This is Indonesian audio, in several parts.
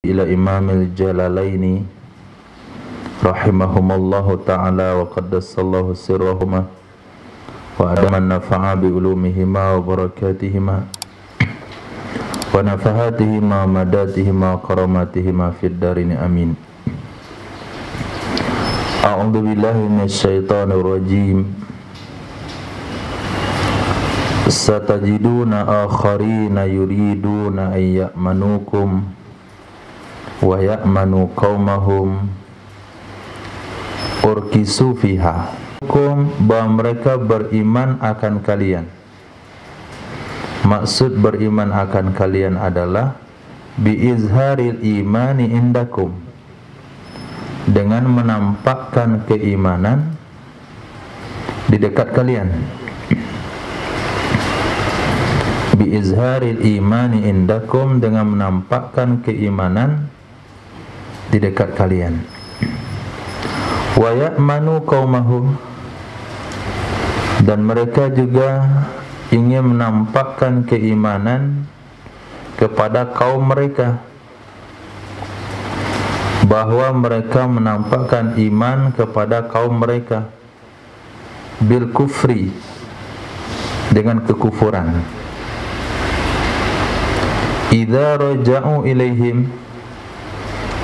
ila imamil jalalaini rahimahumallahu ta'ala wa qaddasallahu sirrahuma wa adaman nafa'a bi ulumihima wa barakatihima wa nafahatihima madatihima karamatihima fid darini amin. A'udzu billahi minasyaitonir rajim. Satajiduna akharina yuriduna ay ya'manukum wa ya'manu qaumahum urkisu fiha. Hukum bahwa mereka beriman akan kalian. Maksud beriman akan kalian adalah biizharil imani indakum, dengan menampakkan keimanan di dekat kalian. Biizharil imani indakum, dengan menampakkan keimanan di dekat kalian. Wa ya'manu qaumahum, dan mereka juga ingin menampakkan keimanan kepada kaum mereka, bahwa mereka menampakkan iman kepada kaum mereka bil kufri, dengan kekufuran. Idza raja'u ilaihim,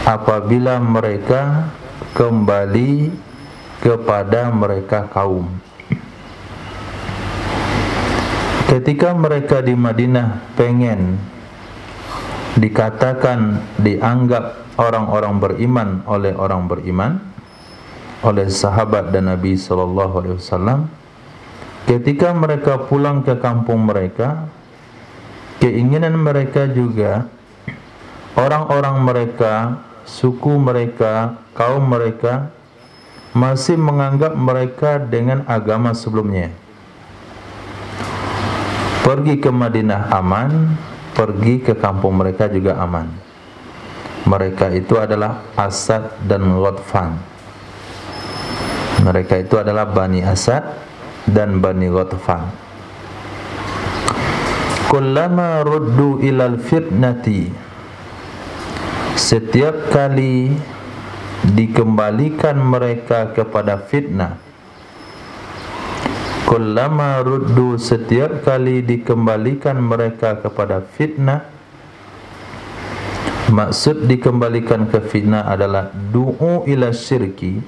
apabila mereka kembali kepada mereka kaum. Ketika mereka di Madinah pengen dikatakan, dianggap orang-orang beriman oleh orang beriman, oleh sahabat dan Nabi SAW, ketika mereka pulang ke kampung mereka, keinginan mereka juga orang-orang mereka, suku mereka, kaum mereka masih menganggap mereka dengan agama sebelumnya. Pergi ke Madinah aman, pergi ke kampung mereka juga aman. Mereka itu adalah Asad dan Ghatfan. Mereka itu adalah Bani Asad dan Bani Ghatfan. Kullama ruddu ilal fitnati, setiap kali dikembalikan mereka kepada fitnah. Kullama ruddu, setiap kali dikembalikan mereka kepada fitnah. Maksud dikembalikan ke fitnah adalah du'u ila syirki,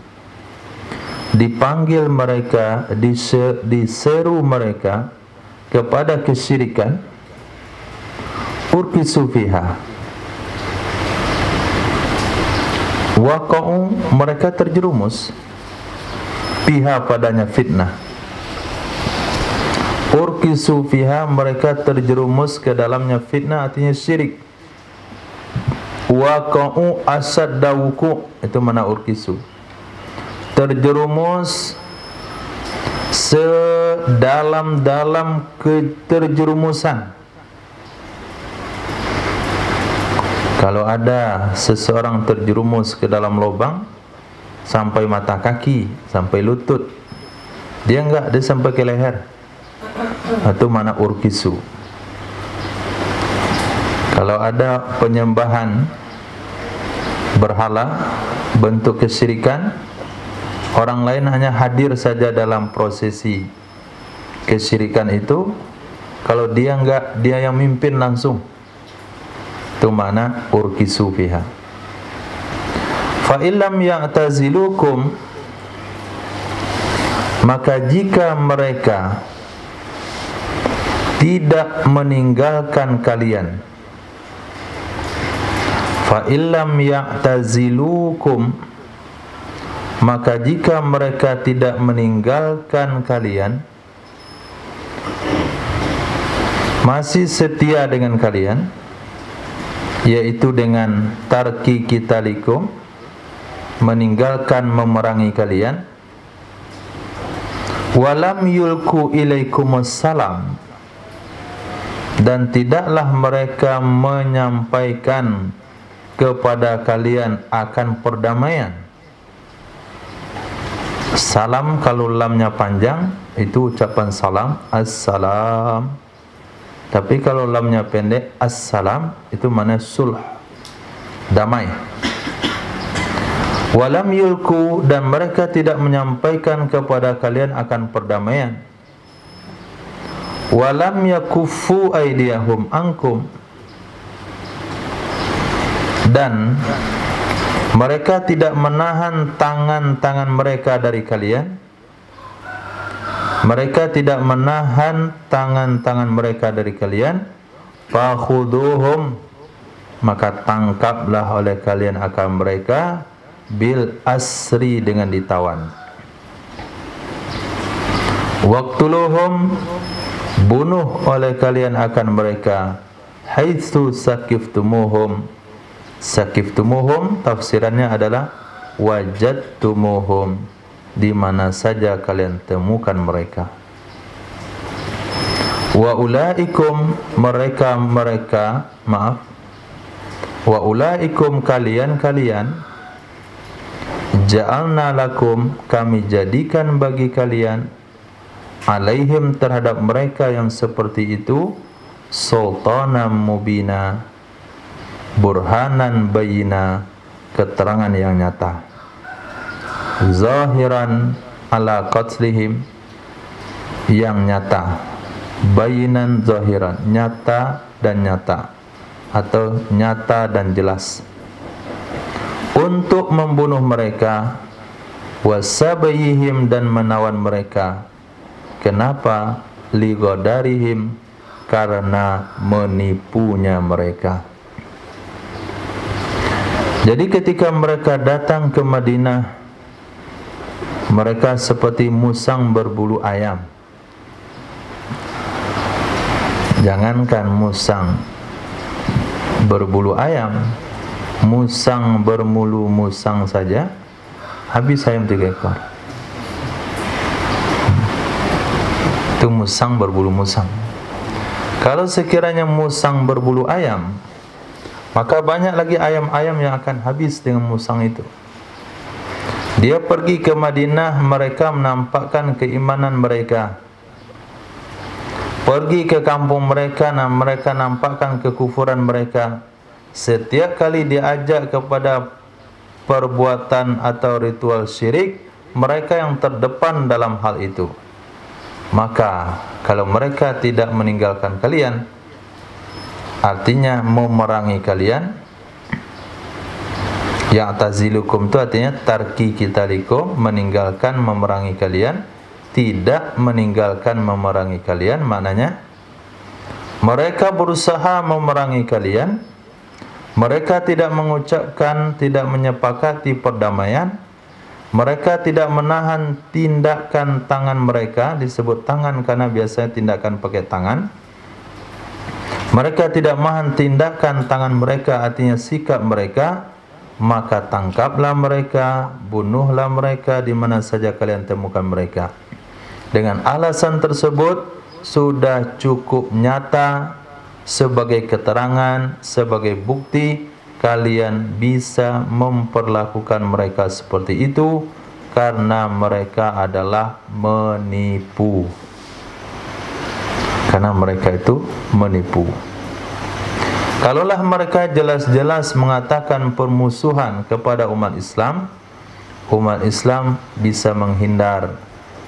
dipanggil mereka, diseru mereka kepada kesyirikan. Urkisu fiha, waqa'u, mereka terjerumus, fiha, padanya fitnah. Urkisu fiha, mereka terjerumus ke dalamnya fitnah, artinya syirik. Waqa'u asadda wuku', itu mana urkisu, terjerumus sedalam-dalam keterjerumusan. Kalau ada seseorang terjerumus ke dalam lubang sampai mata kaki, sampai lutut, dia sampai ke leher, itu mana urkisu. Kalau ada penyembahan berhala, bentuk kesyirikan, orang lain hanya hadir saja dalam prosesi kesyirikan itu, kalau dia dia yang mimpin langsung, itu mana urkisu fiha. Fa illam ya'tazilukum, maka jika mereka tidak meninggalkan kalian, fa illam ya'tazilukum, maka jika mereka tidak meninggalkan kalian, masih setia dengan kalian, yaitu dengan tarki qitalikum, meninggalkan memerangi kalian, walam yulku ilaikumus salam, dan tidaklah mereka menyampaikan kepada kalian akan perdamaian. Salam, kalau lamnya panjang itu ucapan salam, assalam. Tapi kalau lamnya pendek, assalam, itu mana sulh. damai. Walam yulku, dan mereka tidak menyampaikan kepada kalian akan perdamaian. Walam yakuffu aydiyahum ankum, dan mereka tidak menahan tangan-tangan mereka dari kalian. Mereka tidak menahan tangan-tangan mereka dari kalian. Fakhuduhum, maka tangkaplah oleh kalian akan mereka, bil asri, dengan ditawan. Waqtuluhum, bunuh oleh kalian akan mereka, haitsu sakiftumuhum. Sakiftumuhum tafsirannya adalah wajadtumuhum, di mana saja kalian temukan mereka. Wa ulaikum, wa ulaikum, kalian ja'alna lakum, kami jadikan bagi kalian, alaihim, terhadap mereka yang seperti itu, sultanan mubina, burhanan bayina, keterangan yang nyata, zahiran ala qatlihim, yang nyata, bayinan zahiran, nyata dan nyata, atau nyata dan jelas, untuk membunuh mereka, wasabayihim, dan menawan mereka. Kenapa? Ligodarihim, karena menipunya mereka. Jadi ketika mereka datang ke Madinah, mereka seperti musang berbulu ayam. Jangankan musang berbulu ayam, musang bermulu musang saja habis ayam 3 ekor. Itu musang berbulu musang. Kalau sekiranya musang berbulu ayam, maka banyak lagi ayam-ayam yang akan habis dengan musang itu. Dia pergi ke Madinah, mereka menampakkan keimanan mereka. Pergi ke kampung mereka, mereka nampakkan kekufuran mereka. Setiap kali diajak kepada perbuatan atau ritual syirik, mereka yang terdepan dalam hal itu. Maka kalau mereka tidak meninggalkan kalian, artinya memerangi kalian. Ya'tazilukum itu artinya tarki qitalikum, meninggalkan memerangi kalian. Tidak meninggalkan memerangi kalian, maknanya mereka berusaha memerangi kalian. Mereka tidak mengucapkan, tidak menyepakati perdamaian. Mereka tidak menahan tindakan tangan mereka. Disebut tangan karena biasanya tindakan pakai tangan. Mereka tidak menahan tindakan tangan mereka, artinya sikap mereka. Maka tangkaplah mereka, bunuhlah mereka di mana saja kalian temukan mereka. Dengan alasan tersebut sudah cukup nyata sebagai keterangan, sebagai bukti kalian bisa memperlakukan mereka seperti itu, karena mereka adalah menipu. Karena mereka itu menipu. Kalaulah mereka jelas-jelas mengatakan permusuhan kepada umat Islam bisa menghindar,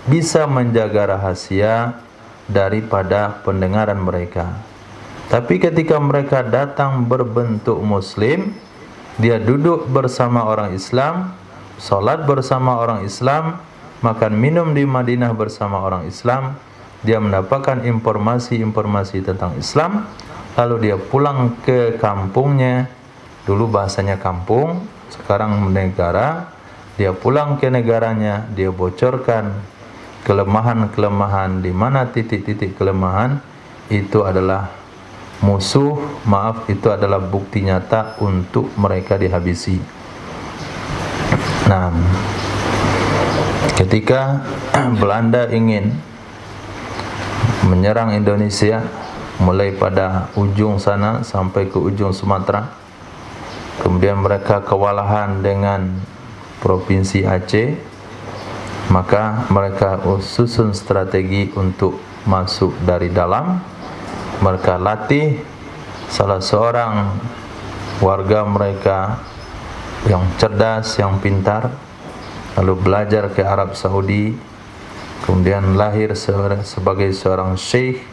bisa menjaga rahasia daripada pendengaran mereka. Tapi ketika mereka datang berbentuk muslim, dia duduk bersama orang Islam, salat bersama orang Islam, makan minum di Madinah bersama orang Islam, dia mendapatkan informasi-informasi tentang Islam, lalu dia pulang ke kampungnya. Dulu bahasanya kampung, sekarang negara. Dia pulang ke negaranya, dia bocorkan kelemahan-kelemahan, di mana titik-titik kelemahan itu adalah musuh, itu adalah bukti nyata untuk mereka dihabisi. Nah, ketika Belanda ingin menyerang Indonesia, mulai pada ujung sana sampai ke ujung Sumatera, kemudian mereka kewalahan dengan Provinsi Aceh, maka mereka susun strategi untuk masuk dari dalam. Mereka latih salah seorang warga mereka yang cerdas, yang pintar, lalu belajar ke Arab Saudi, kemudian lahir sebagai seorang syekh,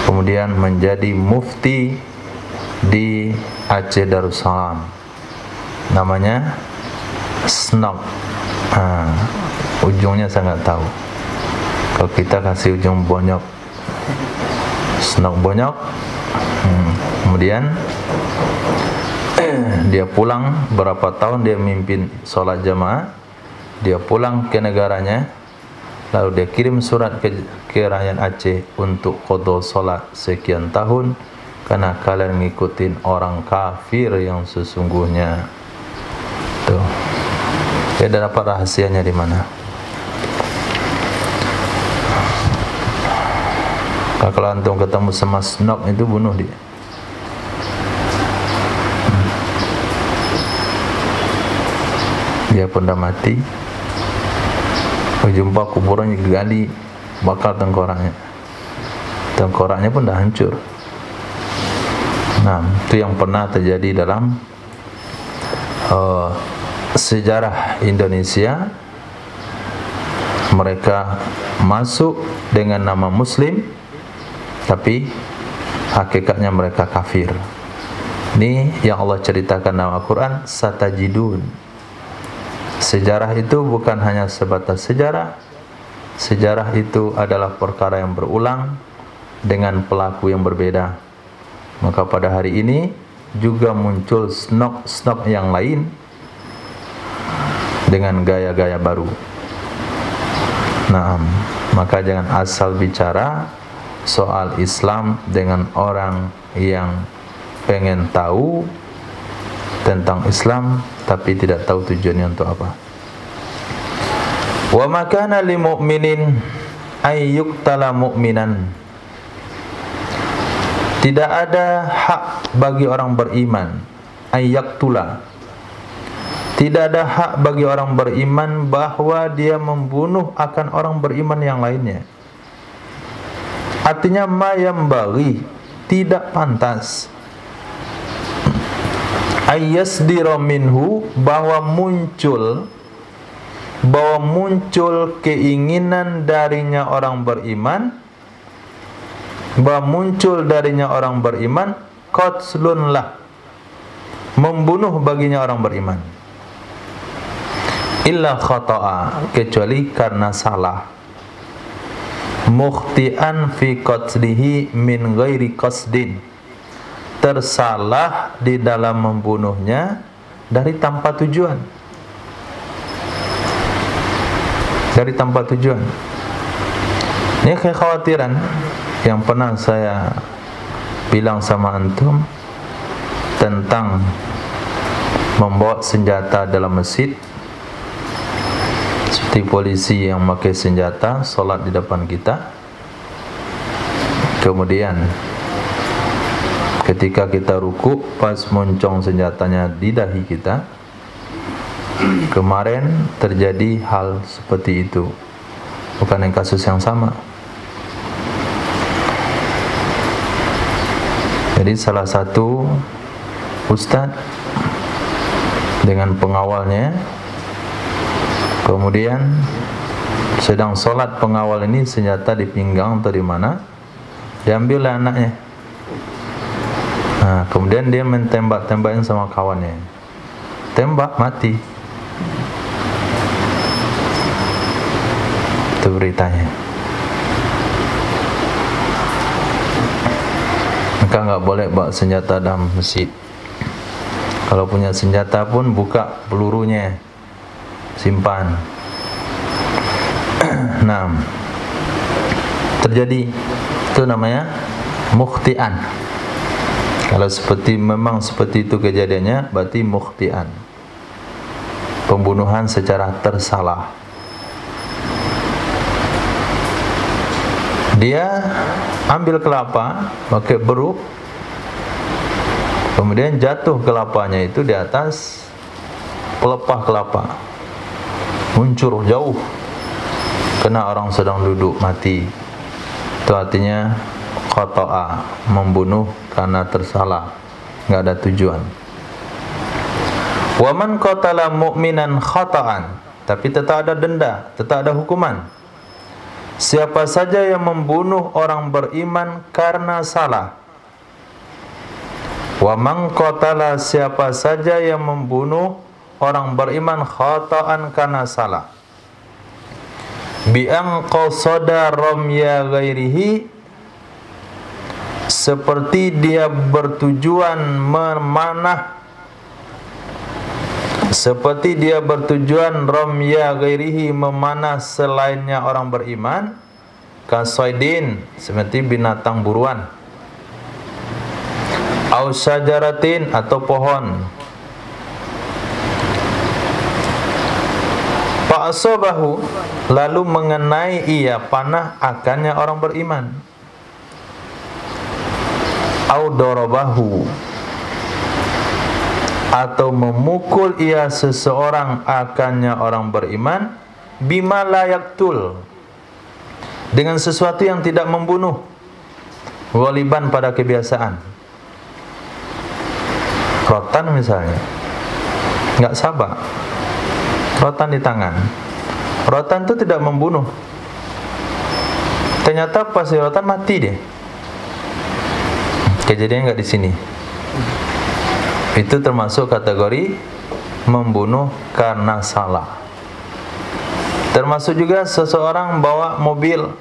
kemudian menjadi mufti di Aceh Darussalam, namanya Snok. Ujungnya saya nggak tahu. Kalau kita kasih ujung bonyok, Snok bonyok. Kemudian dia pulang, berapa tahun dia mimpin sholat jamaah, dia pulang ke negaranya, lalu dia kirim surat ke rakyat Aceh untuk qada sholat sekian tahun, karena kalian ngikutin orang kafir yang sesungguhnya. Tuh, dia dah dapat rahasianya di mana. Kalau antum ketemu sama Snok itu, bunuh dia. Dia pun dah mati. Jumpa kuburannya digali, bakal tengkoraknya. Tengkoraknya pun dah hancur. Nah, itu yang pernah terjadi dalam sejarah Indonesia. Mereka masuk dengan nama Muslim, tapi hakikatnya mereka kafir. Ini yang Allah ceritakan dalam Al-Quran, satajidun. Sejarah itu bukan hanya sebatas sejarah. Sejarah itu adalah perkara yang berulang dengan pelaku yang berbeda. Maka pada hari ini juga muncul snok-snok yang lain dengan gaya-gaya baru. Nah, maka jangan asal bicara soal Islam dengan orang yang pengen tahu tentang Islam tapi tidak tahu tujuannya untuk apa. Wa ma kana lil mu'minin ay yuqtala mu'minan. Tidak ada hak bagi orang beriman ay yaqtula. Tidak ada hak bagi orang beriman bahwa dia membunuh akan orang beriman yang lainnya. Artinya ma yambaghi, tidak pantas. Ayyasdira minhu, bahwa muncul keinginan darinya orang beriman, bahwa muncul darinya orang beriman qatlun lah, membunuh baginya orang beriman, illa khata'a, kecuali karena salah, mukhti'an fi qatlihi min ghairi qasdin, tersalah di dalam membunuhnya dari tanpa tujuan. Dari tanpa tujuan. Ini kekhawatiran yang pernah saya bilang sama antum tentang membawa senjata dalam masjid, seperti polisi yang memakai senjata solat di depan kita. Kemudian ketika kita ruku, pas moncong senjatanya di dahi kita. Kemarin terjadi hal seperti itu, bukan yang kasus yang sama. Jadi salah satu ustadz dengan pengawalnya, kemudian sedang sholat, pengawal ini senjata di pinggang atau di mana, diambil oleh anaknya. Nah, kemudian dia mentembak-tembakin sama kawannya, tembak mati. Itu beritanya. Maka nggak boleh bawa senjata dalam masjid. Kalau punya senjata pun buka pelurunya, simpan. Nah, terjadi itu namanya mukhti'an. Kalau memang seperti itu kejadiannya, berarti mukhti'an, pembunuhan secara tersalah. Dia ambil kelapa pakai beruk, kemudian jatuh kelapanya itu di atas pelepah kelapa, muncul jauh, kena orang sedang duduk, mati. Itu artinya khata'a, membunuh karena tersalah, nggak ada tujuan. Wa man qatala mu'minan khata'an, tapi tetap ada denda, tetap ada hukuman. Siapa saja yang membunuh orang beriman karena salah. Wa man qatala, siapa saja yang membunuh orang beriman khata'an karena salah. Bi an qasada ramya ghairihi, seperti dia bertujuan memanah, seperti dia bertujuan ramya ghairihi, memanah selainnya orang beriman, kasaidin, seperti binatang buruan, au syajaratin, atau pohon. Fa'asabahu, lalu mengenai ia panah akannya orang beriman. Au darabahu, atau memukul ia seseorang akannya orang beriman, bima la yaktul, dengan sesuatu yang tidak membunuh, ghaliban, pada kebiasaan. Rotan misalnya, nggak sabar, rotan di tangan. Rotan itu tidak membunuh. Ternyata pas rotan mati deh. Kejadian nggak di sini. Itu termasuk kategori membunuh karena salah. Termasuk juga seseorang bawa mobil,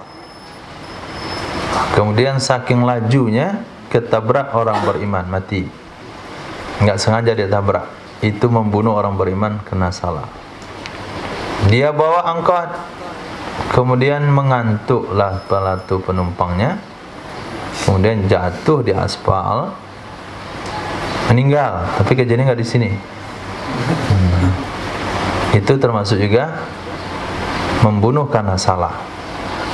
kemudian saking lajunya ketabrak orang beriman, mati. Nggak sengaja dia tabrak. Itu membunuh orang beriman kena salah. Dia bawa angkot, kemudian mengantuklah pelatu penumpangnya, kemudian jatuh di aspal, meninggal. Tapi kejadian nggak di sini. Itu termasuk juga membunuh karena salah.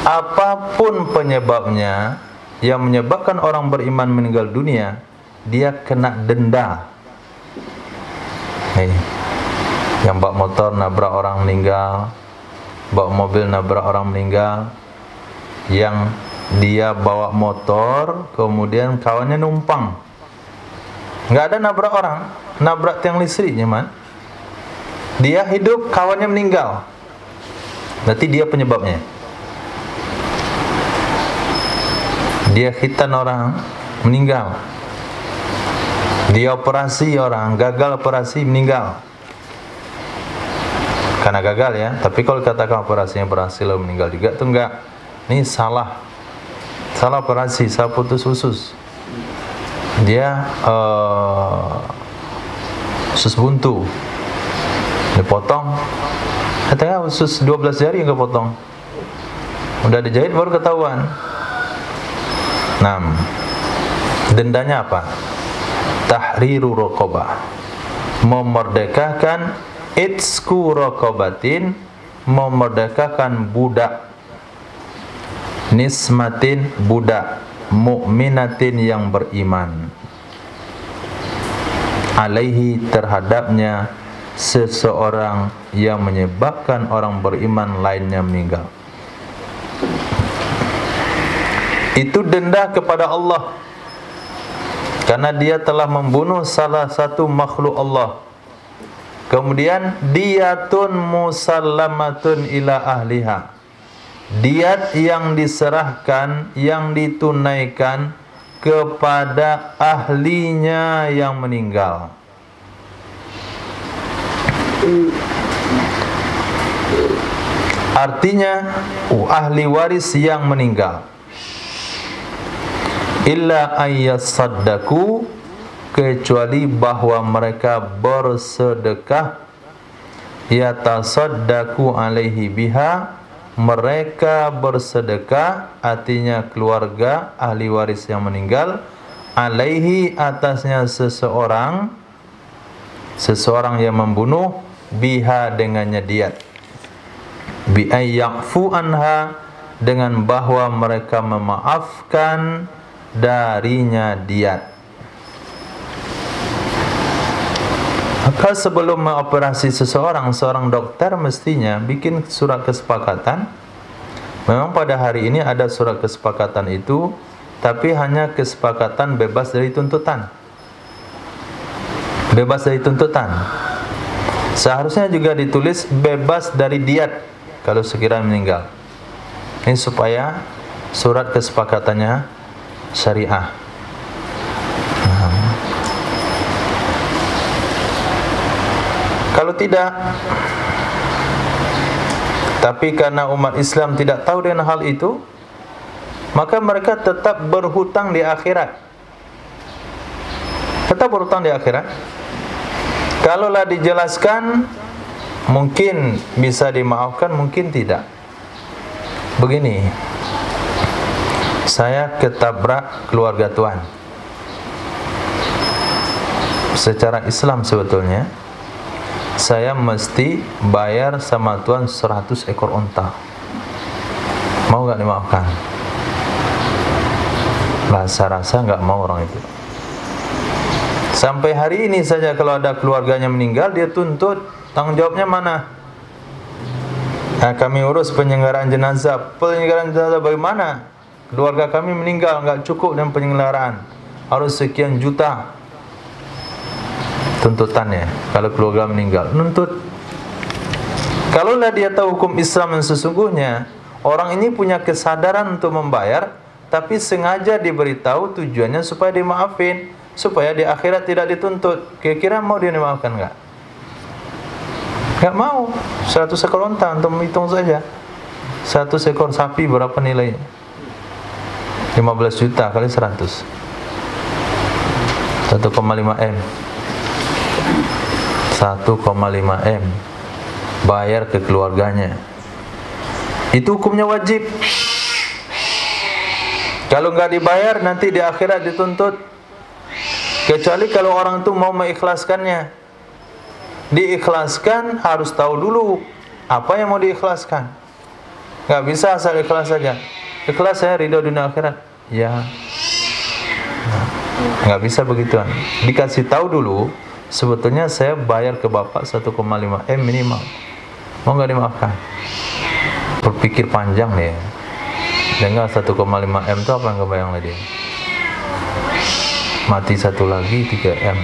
Apapun penyebabnya yang menyebabkan orang beriman meninggal dunia, dia kena denda. Yang bawa motor nabrak orang meninggal, bawa mobil nabrak orang meninggal, yang dia bawa motor kemudian kawannya numpang, nggak ada nabrak orang, nabrak tiang listriknya, man. Dia hidup, kawannya meninggal, berarti dia penyebabnya. Dia khitan orang, meninggal. Dia operasi orang, gagal operasi, meninggal. Karena gagal ya. Tapi kalau katakan operasinya berhasil lalu meninggal juga, itu enggak. Ini salah operasi, salah putus usus. Dia usus buntu, dipotong. Katanya usus 12 jari yang kepotong. Udah dijahit baru ketahuan. 6. Dendanya apa? Tahriru raqabah, memerdekakan, itsku raqabatin, memerdekakan budak, nismatin, budak, mukminatin, yang beriman, alaihi, terhadapnya, seseorang yang menyebabkan orang beriman lainnya meninggal. Itu denda kepada Allah, karena dia telah membunuh salah satu makhluk Allah. Kemudian diyatun musallamatun ila ahliha, diat yang diserahkan, yang ditunaikan kepada ahlinya yang meninggal. Artinya ahli waris yang meninggal. Illa ayyasaddaku, kecuali bahwa mereka bersedekah, yatasaddaku alaihi biha, mereka bersedekah, artinya keluarga ahli waris yang meninggal, alaihi, atasnya seseorang yang membunuh, biha, dengannya diat, bi ayyafu anha, dengan bahwa mereka memaafkan darinya diat. Maka sebelum mengoperasi seorang dokter mestinya bikin surat kesepakatan. Memang pada hari ini ada surat kesepakatan itu tapi hanya kesepakatan bebas dari tuntutan. Bebas dari tuntutan. Seharusnya juga ditulis bebas dari diat kalau sekiranya meninggal. Ini supaya surat kesepakatannya syariah. Kalau tidak, tapi karena umat Islam tidak tahu dengan hal itu, maka mereka tetap berhutang di akhirat. Tetap berhutang di akhirat. Kalaulah dijelaskan, mungkin bisa dimaafkan, mungkin tidak. Begini, saya ketabrak keluarga tuan. Secara Islam sebetulnya, saya mesti bayar sama tuan 100 ekor unta. Mau gak dimaafkan? Rasa-rasa gak mau orang itu. Sampai hari ini saja kalau ada keluarganya meninggal, dia tuntut, tanggung jawabnya mana? Nah, kami urus penyelenggaraan jenazah. Penyelenggaraan jenazah bagaimana? Keluarga kami meninggal, gak cukup dengan penyelenggaraan, harus sekian juta tuntutannya. Kalau keluarga meninggal, nuntut. Kalaulah dia tahu hukum Islam yang sesungguhnya, orang ini punya kesadaran untuk membayar, tapi sengaja diberitahu tujuannya supaya dimaafin, supaya di akhirat tidak dituntut. Kira-kira mau dia dimaafkan enggak? Enggak mau. 100 ekor unta, untuk menghitung saja. 100 ekor sapi berapa nilainya? 15 juta kali 100. 1,5 M. 1,5 M bayar ke keluarganya. Itu hukumnya wajib. Kalau nggak dibayar, nanti di akhirat dituntut. Kecuali kalau orang itu mau mengikhlaskannya. Diikhlaskan harus tahu dulu apa yang mau diikhlaskan. Nggak bisa asal ikhlas saja. Ikhlas saya ridho dunia akhirat. Ya, nggak bisa begituan. Dikasih tahu dulu, sebetulnya saya bayar ke bapak 1,5 M minimal. Mau nggak dimaafkan? Berpikir panjang nih. Dengar 1,5 M itu apa yang kebayang lagi? Mati satu lagi 3 M.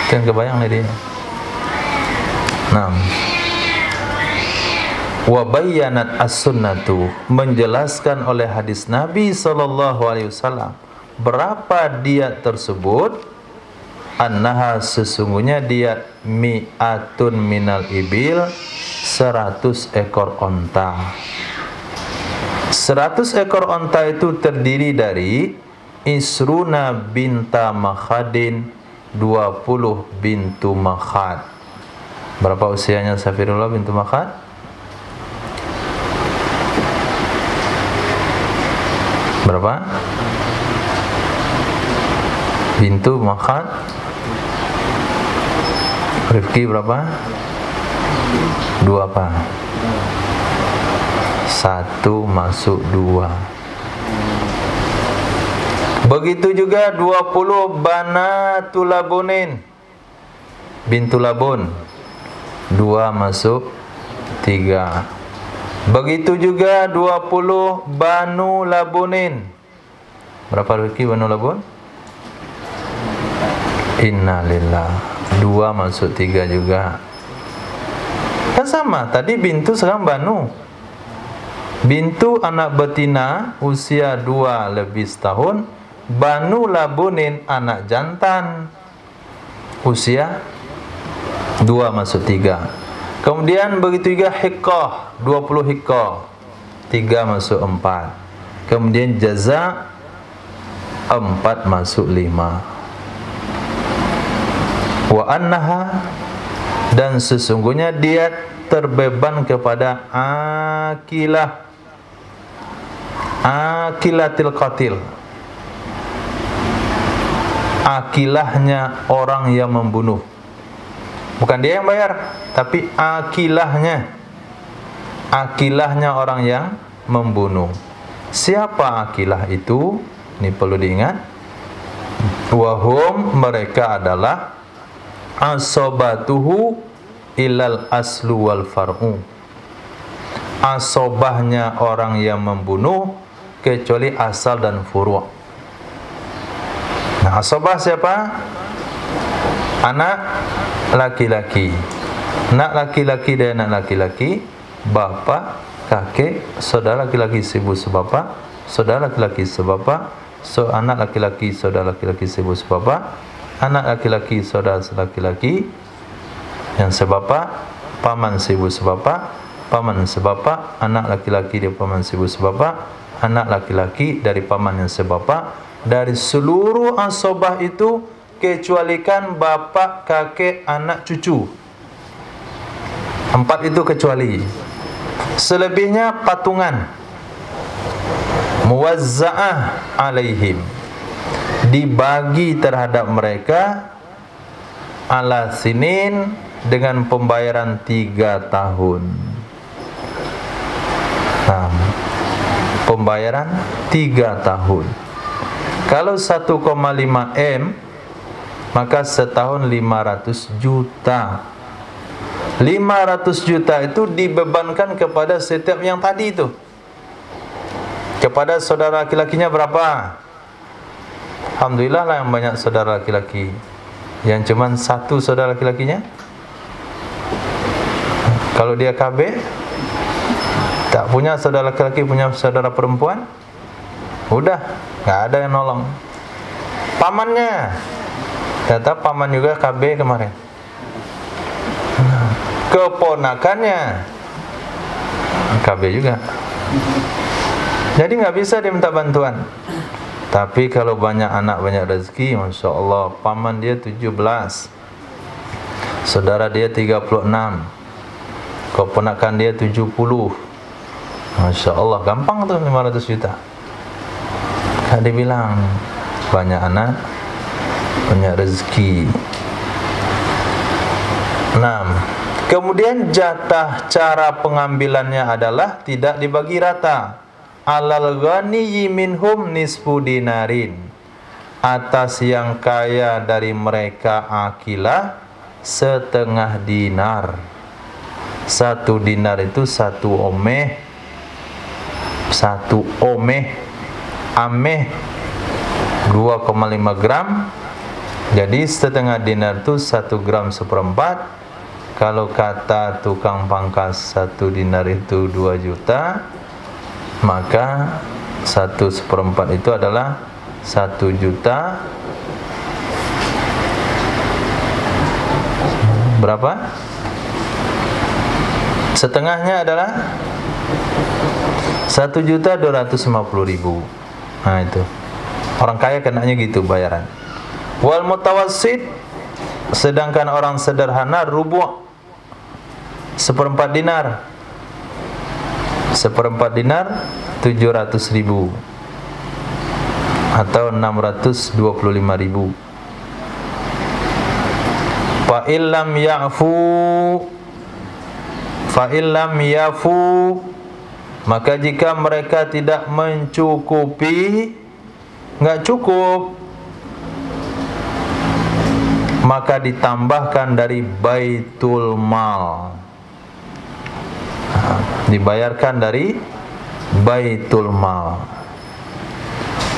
Itu yang kebayang lagi. 6. Wa bayyanat as-sunnatu, menjelaskan oleh hadis Nabi SAW berapa diat tersebut. Annaha, sesungguhnya diat mi'atun minal ibil, 100 ekor onta. 100 ekor onta itu terdiri dari Isruna binta Makhadin, 20 bintu Makhad. Berapa usianya Safirullah bintu Makhad? Berapa? Bintu Makhad. Rifki berapa? 2 apa? 1 masuk 2. Begitu juga 20 Banatul Labunin, bintu Labun, 2 masuk 3. Begitu juga 20 Banu Labunin. Berapa Rifki Banu Labun? Innalillah, 2 masuk 3 juga. Kan sama, tadi bintu sekarang Banu. Bintu anak betina usia 2 lebih setahun. Banu Labunin anak jantan usia 2 masuk 3. Kemudian begitu juga Hiqqah, 20 Hiqqah, 3 masuk 4. Kemudian Jaza, 4 masuk 5. Wa annaha, dan sesungguhnya dia terbeban kepada akilah, akilatil qatil, akilahnya orang yang membunuh. Bukan dia yang bayar, tapi akilahnya, akilahnya orang yang membunuh. Siapa akilah itu? Ini perlu diingat. Wahum, mereka adalah asobatuhu ilal aslu wal far'u. Asobahnya orang yang membunuh kecuali asal dan furu'. Nah, asobah siapa? Anak laki-laki. Anak laki-laki dan anak laki-laki, bapak, kakek, saudara laki-laki sebu sebapa, saudara laki-laki sebapa, anak laki-laki, saudara laki-laki sebu sebapa, anak laki-laki, saudara laki-laki yang sebapa, paman sebu sebapa, paman sebapa, anak laki-laki dari paman sebu sebapa, anak laki-laki dari paman yang sebapa, dari seluruh asobah itu kecualikan bapak, kakek, anak, cucu. 4 itu kecuali. Selebihnya patungan. Muwazza'ah alaihim, dibagi terhadap mereka ala sinin, dengan pembayaran 3 tahun. Nah, pembayaran 3 tahun. Kalau 1,5 M, maka setahun 500 juta. 500 juta itu dibebankan kepada setiap yang tadi itu. Kepada saudara laki-lakinya berapa? Alhamdulillah lah yang banyak saudara laki-laki. Yang cuman 1 saudara laki-lakinya. Kalau dia KB, tak punya saudara laki-laki, punya saudara perempuan, udah, nggak ada yang nolong. Pamannya, tetap paman juga KB kemarin. Keponakannya KB juga. Jadi nggak bisa dia minta bantuan. Tapi kalau banyak anak banyak rezeki, Masya Allah, paman dia 17, saudara dia 36, keponakan dia 70. Masya Allah, gampang tuh 500 juta. Dia bilang banyak anak banyak rezeki. 6. Kemudian jatah cara pengambilannya adalah tidak dibagi rata. Alal ghaniyyi minhum nisfu dinarin. Atas yang kaya dari mereka akilah setengah dinar. 1 dinar itu 1 omeh. 1 omeh. Ameh 2,5 gram. Jadi setengah dinar itu 1 gram 1/4. Kalau kata tukang pangkas 1 dinar itu 2 juta, maka 1/4 itu adalah 1 juta. Berapa? Setengahnya adalah 1.250.000. Nah itu, orang kaya kenanya gitu bayaran. Wal mutawassit, sedangkan orang sederhana rubu' 1/4 dinar. 1/4 dinar 700.000 atau 625.000. Fa illam yafu, maka jika mereka tidak mencukupi, nggak cukup, maka ditambahkan dari baitul mal. Dibayarkan dari baitul mal.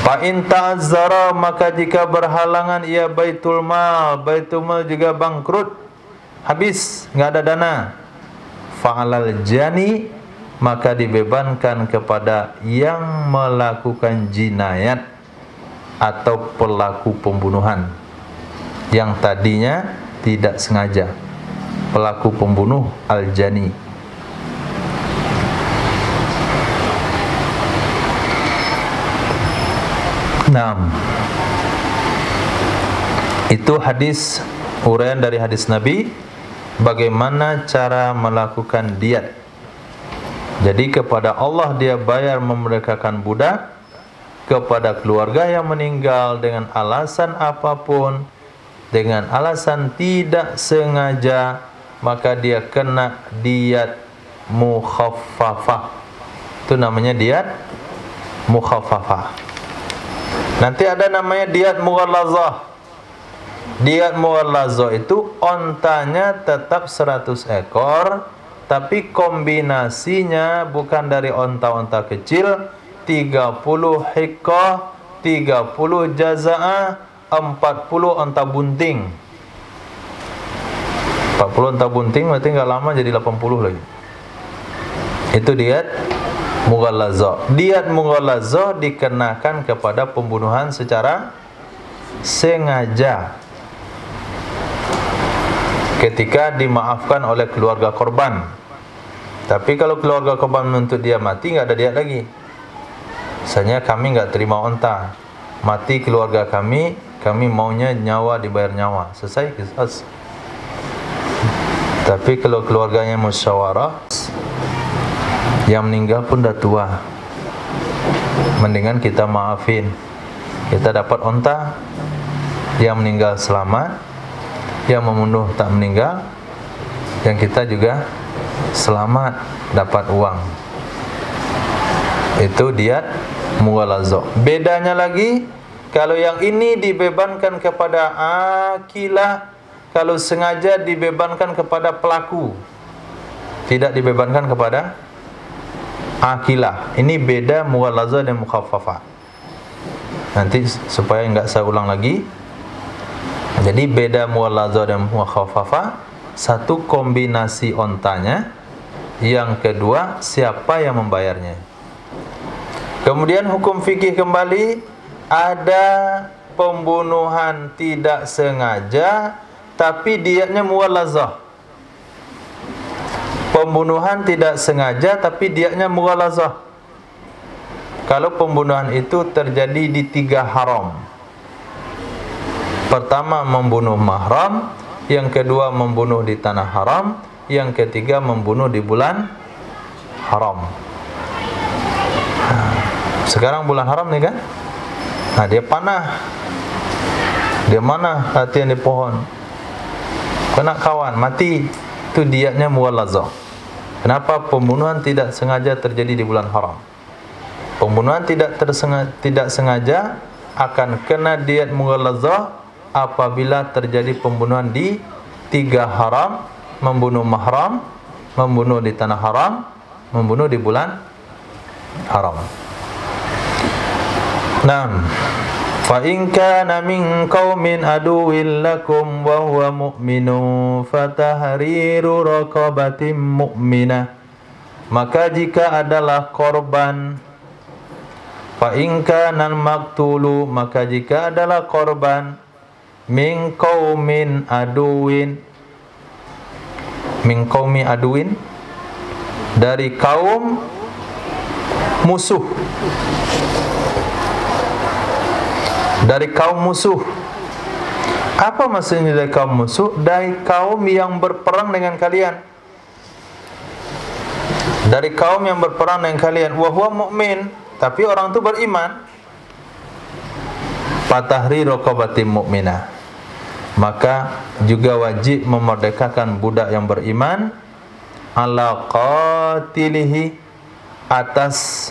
Fa in ta'azzara, maka jika berhalangan ia baitul mal juga bangkrut, habis, nggak ada dana. Fa'alal jani, maka dibebankan kepada yang melakukan jinayat atau pelaku pembunuhan yang tadinya tidak sengaja. Pelaku pembunuh al-jani. Nah, itu hadis, uraian dari hadis Nabi bagaimana cara melakukan diat. Jadi kepada Allah dia bayar memerdekakan budak, kepada keluarga yang meninggal dengan alasan apapun, dengan alasan tidak sengaja, maka dia kena diat mukhaffafah. Itu namanya diat mukhaffafah. Nanti ada namanya diat mughallazah. Diat mughallazah itu ontanya tetap 100 ekor, tapi kombinasinya bukan dari onta-onta kecil, 30 hiqqah, 30 jaza'ah, 40 onta bunting. 40 onta bunting berarti nggak lama jadi 80 lagi. Itu diat mughallazah. Diat mughallazah dikenakan kepada pembunuhan secara sengaja ketika dimaafkan oleh keluarga korban. Tapi kalau keluarga korban menuntut dia mati, nggak ada diat lagi. Misalnya kami nggak terima onta, mati keluarga kami maunya nyawa dibayar nyawa, selesai kisah. Tapi kalau keluarganya musyawarah, yang meninggal pun dah tua, mendingan kita maafin, kita dapat onta, yang meninggal selamat, yang membunuh tak meninggal, yang kita juga selamat dapat uang. Itu diat mughallazah. Bedanya lagi, kalau yang ini dibebankan kepada akilah, kalau sengaja dibebankan kepada pelaku, tidak dibebankan kepada akilah. Ini beda mughallazah dan mukhaffafah. Nanti supaya enggak saya ulang lagi. Jadi beda mughallazah dan mukhaffafah. Satu, kombinasi ontanya. Yang kedua, siapa yang membayarnya. Kemudian hukum fikih kembali, ada pembunuhan tidak sengaja tapi diatnya mughallazah. Pembunuhan tidak sengaja tapi diatnya mughallazah. Kalau pembunuhan itu terjadi di 3 haram. Pertama, membunuh mahram, yang kedua membunuh di tanah haram, yang ketiga membunuh di bulan haram. Sekarang bulan haram nih kan? Nah, dia panah. Dia mana latihan di pohon. Kena kawan, mati. Itu diatnya mughallazah. Kenapa? Pembunuhan tidak sengaja terjadi di bulan haram. Pembunuhan tidak sengaja akan kena diat mughallazah apabila terjadi pembunuhan di 3 haram, membunuh mahram, membunuh di tanah haram, membunuh di bulan haram. 6. Fa in kana min qaumin aduwwin lakum wa huwa mu'minun fatahriru raqabatin mu'minah. Maka jika adalah korban, fa in kana al-maqtulu, maka jika adalah korban min qaumin aduwwin, min qaumi aduwin, dari kaum musuh, dari kaum musuh. Apa maksudnya dari kaum musuh? Dari kaum yang berperang dengan kalian. Dari kaum yang berperang dengan kalian. Wa huwa mu'min, tapi orang itu beriman. Fatahriru raqabatin mu'minah. Maka juga wajib memerdekakan budak yang beriman ala qatilihi, atas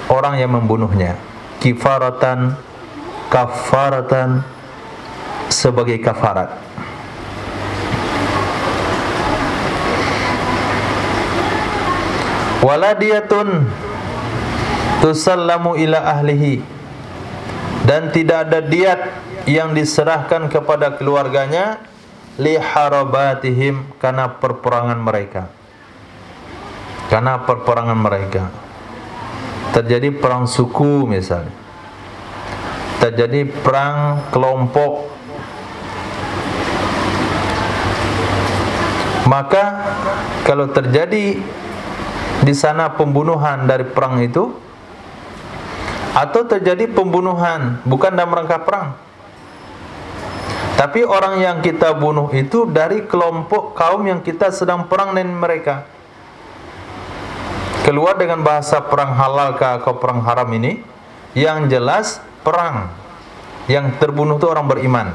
orang yang membunuhnya, kafaratan, sebagai kafarat. Waladiyatun tusallamu ila ahlihi, dan tidak ada diat yang diserahkan kepada keluarganya li harabatihim, karena perperangan mereka. Karena perperangan mereka terjadi perang suku misalnya, terjadi perang kelompok, maka kalau terjadi di sana pembunuhan dari perang itu, atau terjadi pembunuhan bukan dalam rangka perang, tapi orang yang kita bunuh itu dari kelompok kaum yang kita sedang perang dengan mereka, keluar dengan bahasa perang halal atau perang haram ini, yang jelas perang, yang terbunuh itu orang beriman,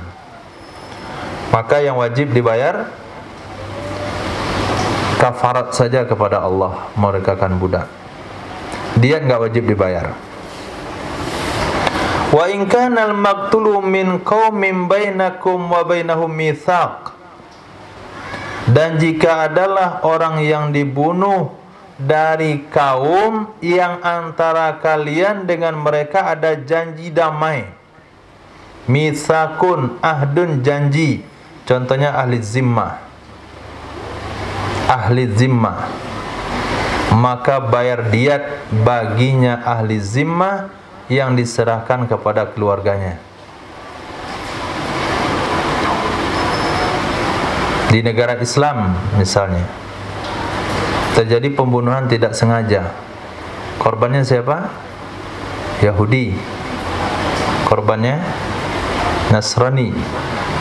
maka yang wajib dibayar kafarat saja kepada Allah, memerdekakan budak. Dia enggak wajib dibayar. Wa in kana al-maqtulu min qaumin bainakum wa bainahum mitsaq, dan jika adalah orang yang dibunuh dari kaum yang antara kalian dengan mereka ada janji damai. Mitsakun, ahdun, janji. Contohnya ahli zimmah. Ahli zimmah, maka bayar diat baginya ahli zimmah yang diserahkan kepada keluarganya. Di negara Islam misalnya terjadi pembunuhan tidak sengaja, korbannya siapa? Yahudi. Korbannya Nasrani.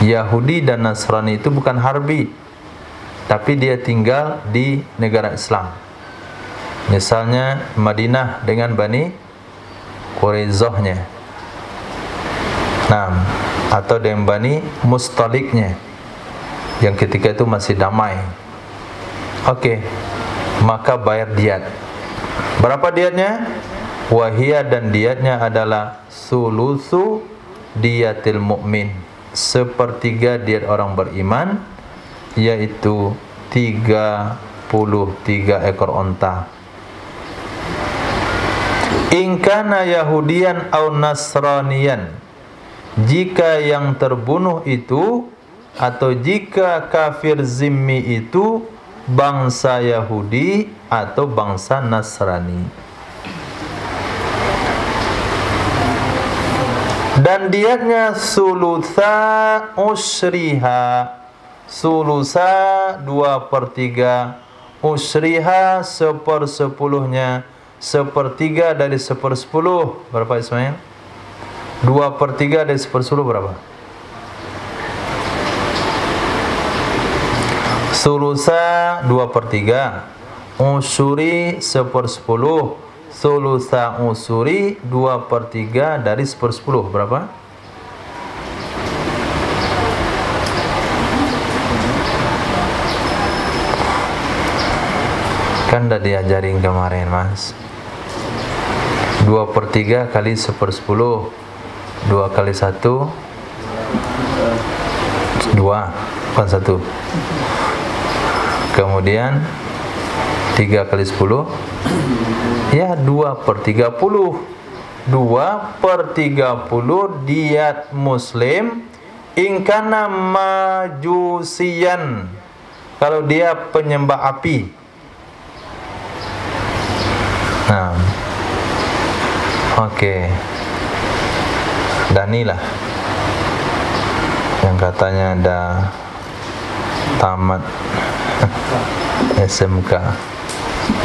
Yahudi dan Nasrani itu bukan harbi, tapi dia tinggal di negara Islam. Misalnya Madinah dengan Bani Quraizohnya, atau dengan Bani Mustaliknya yang ketika itu masih damai. Oke, maka bayar diat. Berapa diatnya? Wahiyah, dan diatnya adalah sulusu diatil mu'min, sepertiga diat orang beriman, yaitu 33 ekor onta. In kana Yahudiyan au Nasraniyan, jika yang terbunuh itu atau jika kafir zimmi itu bangsa Yahudi atau bangsa Nasrani. Dan diatnya sulusa usriha, sulusa 2/3, usriha 1/10-nya, 1/3 dari 1/10. Berapa Ismail? 2/3 dari 1/10 berapa? Sulusa 2/3, usuri 1/10, sulusa usuri 2/3 dari 1/10 berapa? Kan udah diajarin kemarin Mas. 2/3 kali 1/10, 2 kali 1 2, bukan 1. Kemudian 3 kali 10, ya 2/30. 2/30 diat muslim ingkana majusian, kalau dia penyembah api. Oke. Danilah yang katanya ada tamat SMK.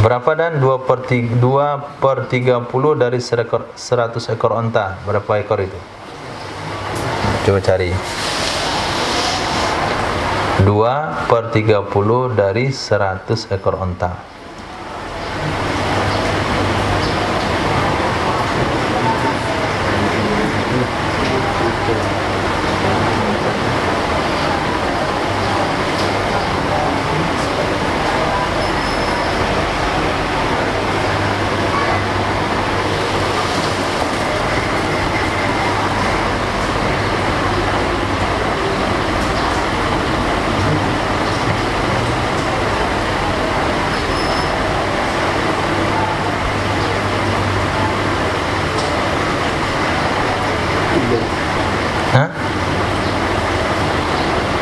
Berapa dan 2/30 dari 100 ekor onta? Berapa ekor itu? Coba cari. 2/30 dari 100 ekor onta.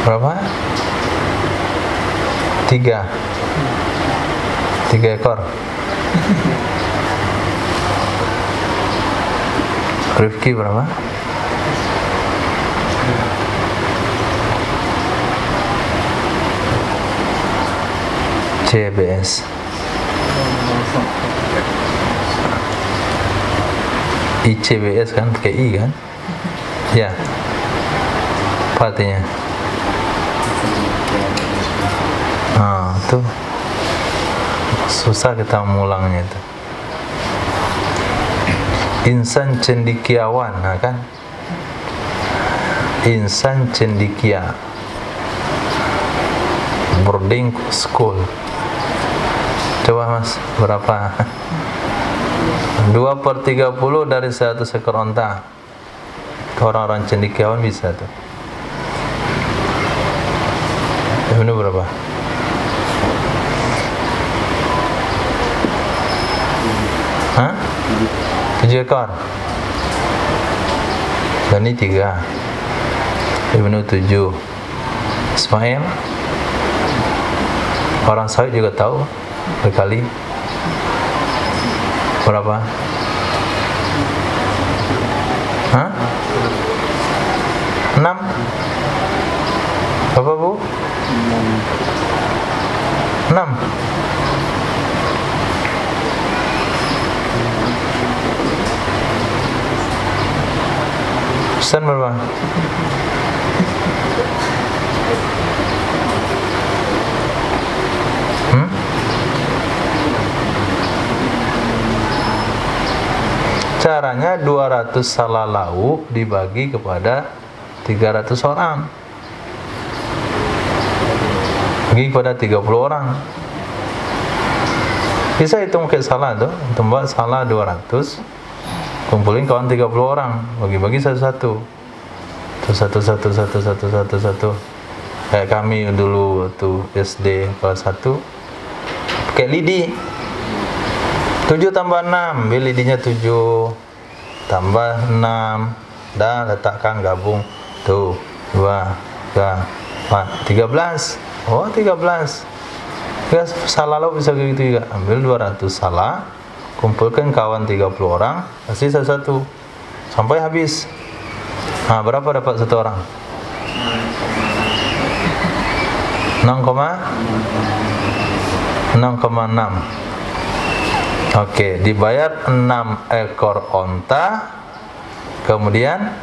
Berapa? 3 ekor. Rifki berapa? CBS. ICBS kan, pakai I kan? Ya. Apa artinya? Tuh susah kita mulangnya itu. Insan cendikiawan, kan? Insan cendikia, boarding school. Coba Mas, berapa? 2/30 dari 100 ekor onta. Orang-orang cendikiawan bisa tuh. Ini berapa? Hah? 7 ekor. Dani 3, Ibnu 7, Ismail. Orang sawit juga tahu berkali berapa? Hah? 6. Bapak Bu? 6. Ustaz berapa? Caranya 200 sala lauk dibagi kepada 300 orang. Bagi kepada 30 orang. Bisa hitung pakai salah tuh. Hitung buat salah 200. Kumpulin kawan 30 orang. Bagi-bagi satu-satu. Satu. Kayak kami dulu tuh SD kelas 1 pakai lidi. 7 tambah 6, ambil lidinya 7 tambah 6, dah letakkan gabung tuh 2, 3, 4, 13. Oh 13. Ya, salah lo bisa gitu juga. Ambil 200 salah, kumpulkan kawan 30 orang, kasih satu-satu sampai habis. Nah, berapa dapat satu orang? 6,6. Oke, dibayar 6 ekor onta, kemudian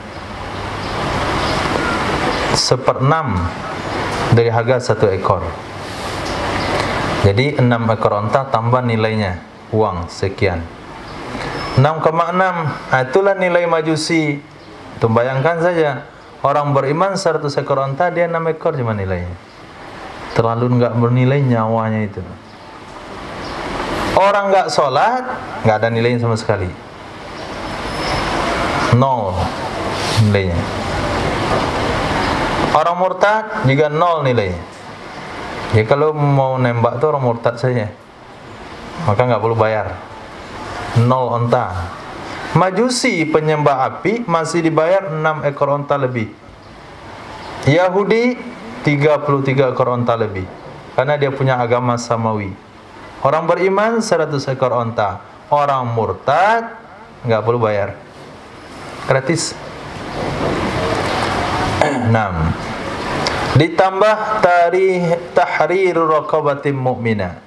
1/6 dari harga 1 ekor. Jadi 6 ekor onta tambah nilainya, uang sekian. 6,6, itulah nilai majusi. Itu bayangkan saja, orang beriman 100 ekor onta, dia 6 ekor cuma nilainya. Terlalu nggak bernilai nyawanya itu. Orang nggak sholat, nggak ada nilainya sama sekali. 0 nilainya. Orang murtad juga 0 nilainya. Ya kalau mau nembak tuh orang murtad saja, maka nggak perlu bayar. 0 onta. Majusi penyembah api masih dibayar 6 ekor onta lebih. Yahudi 33 ekor onta lebih, karena dia punya agama samawi. Orang beriman 100 ekor onta. Orang murtad nggak perlu bayar, gratis. 6. Ditambah tahrir raqabatin mu'minah,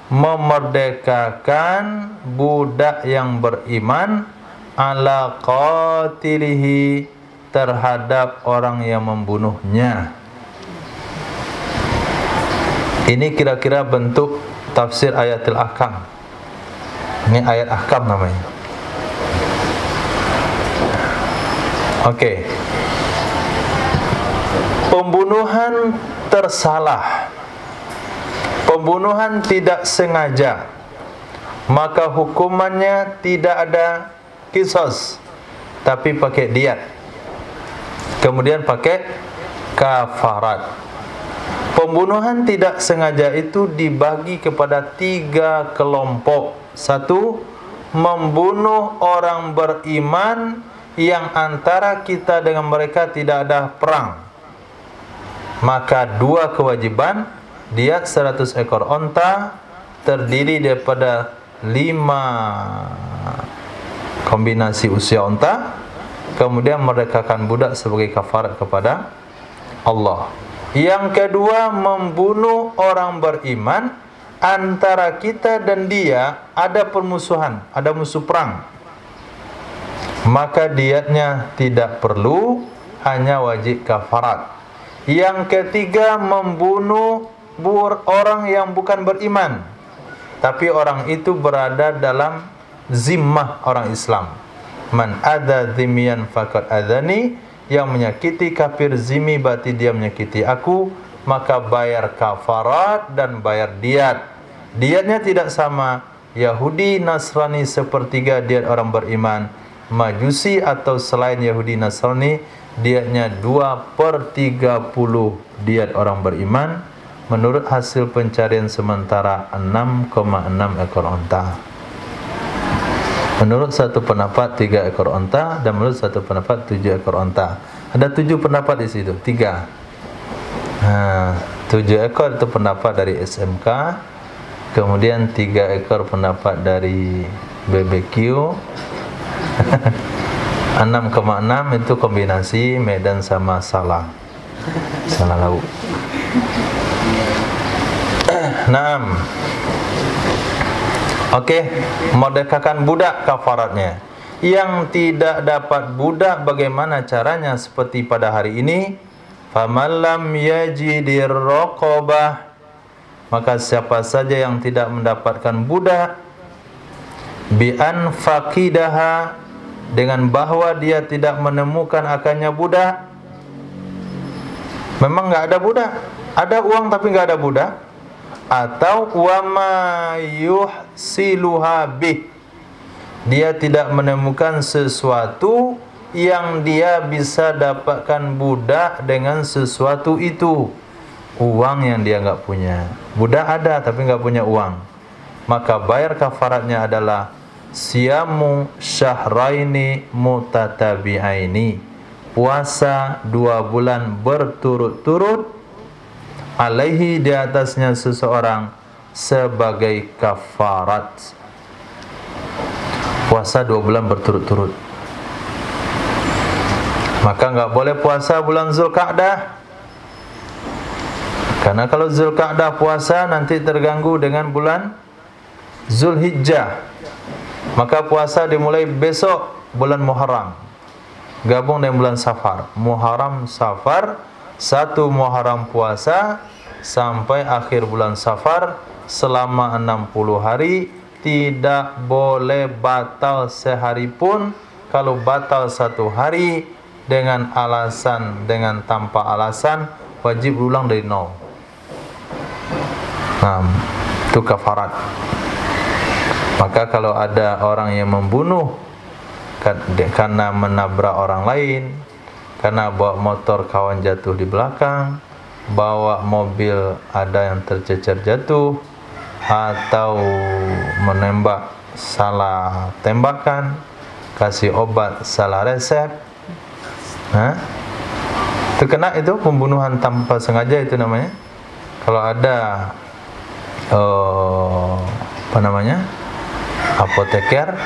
memerdekakan budak yang beriman ala qatilihi, terhadap orang yang membunuhnya. Ini kira-kira bentuk tafsir ayatil ahkam. Ini ayat ahkam namanya. Oke. Pembunuhan tersalah, pembunuhan tidak sengaja, maka hukumannya tidak ada kisos, tapi pakai diat. Kemudian pakai kafarat. Pembunuhan tidak sengaja itu dibagi kepada 3 kelompok. 1, membunuh orang beriman yang antara kita dengan mereka tidak ada perang. Maka 2 kewajiban, diat 100 ekor onta, terdiri daripada 5 kombinasi usia onta, kemudian merdekakan budak sebagai kafarat kepada Allah. Yang kedua, membunuh orang beriman antara kita dan dia ada permusuhan, ada musuh perang. Maka diatnya tidak perlu, hanya wajib kafarat. Yang ketiga, membunuh orang yang bukan beriman, tapi orang itu berada dalam zimmah orang Islam. Man adza dzimmiyan faqad adzani, yang menyakiti kafir zimmi berarti dia menyakiti aku, maka bayar kafarat dan bayar diat. Diatnya tidak sama. Yahudi Nasrani sepertiga diat orang beriman. Majusi atau selain Yahudi Nasrani, diatnya 2/30 diat orang beriman, menurut hasil pencarian sementara 6,6 ekor onta. Menurut satu pendapat 3 ekor onta, dan menurut satu pendapat 7 ekor onta. Ada 7 pendapat di situ, 3. 7 ekor itu pendapat dari SMK, kemudian 3 ekor pendapat dari BBQ, 6,6 itu kombinasi Medan sama Salah lauk. 6. Oke, merdekakan budak kafaratnya. Yang tidak dapat budak bagaimana caranya? Seperti pada hari ini, faman lam yajidir raqabah, maka siapa saja yang tidak mendapatkan budak, bi an faqidaha, dengan bahwa dia tidak menemukan akannya budak. Memang enggak ada budak, ada uang tapi enggak ada budak. Atau wama yuhsiluha bih, dia tidak menemukan sesuatu yang dia bisa dapatkan budak dengan sesuatu itu. Uang yang dia enggak punya, budak ada tapi enggak punya uang, maka bayar kafaratnya adalah siyamu syahraini mutatabi'aini, puasa 2 bulan berturut-turut, alaihi, di atasnya seseorang, sebagai kafarat. Puasa 2 bulan berturut-turut. Maka enggak boleh puasa bulan Zulqa'dah, karena kalau Zulqa'dah puasa nanti terganggu dengan bulan Zulhijjah. Maka puasa dimulai besok bulan Muharram, gabung dengan bulan Safar. Muharram, Safar, 1 Muharram puasa sampai akhir bulan Safar selama 60 hari, tidak boleh batal sehari pun. Kalau batal 1 hari dengan alasan, dengan tanpa alasan, wajib ulang dari nol. Itu kafarat. Maka kalau ada orang yang membunuh karena menabrak orang lain, karena bawa motor kawan jatuh di belakang, bawa mobil ada yang tercecer jatuh, atau menembak salah tembakan, kasih obat salah resep, itu kena, itu pembunuhan tanpa sengaja itu namanya. Kalau ada apoteker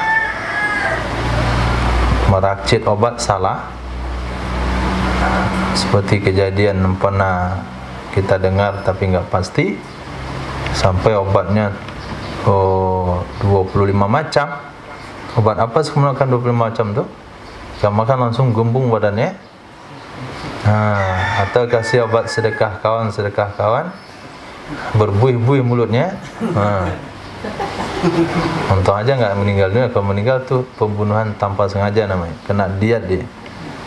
meracik obat salah, seperti kejadian yang pernah kita dengar tapi nggak pasti, sampai obatnya 25 macam. Obat apa sih menggunakan 25 macam tuh? Yang makan langsung gembung badannya. Atau kasih obat sedekah kawan, berbuih-buih mulutnya. Untung aja nggak meninggal dunia. Kalau meninggal tuh pembunuhan tanpa sengaja namanya, kena diat dia,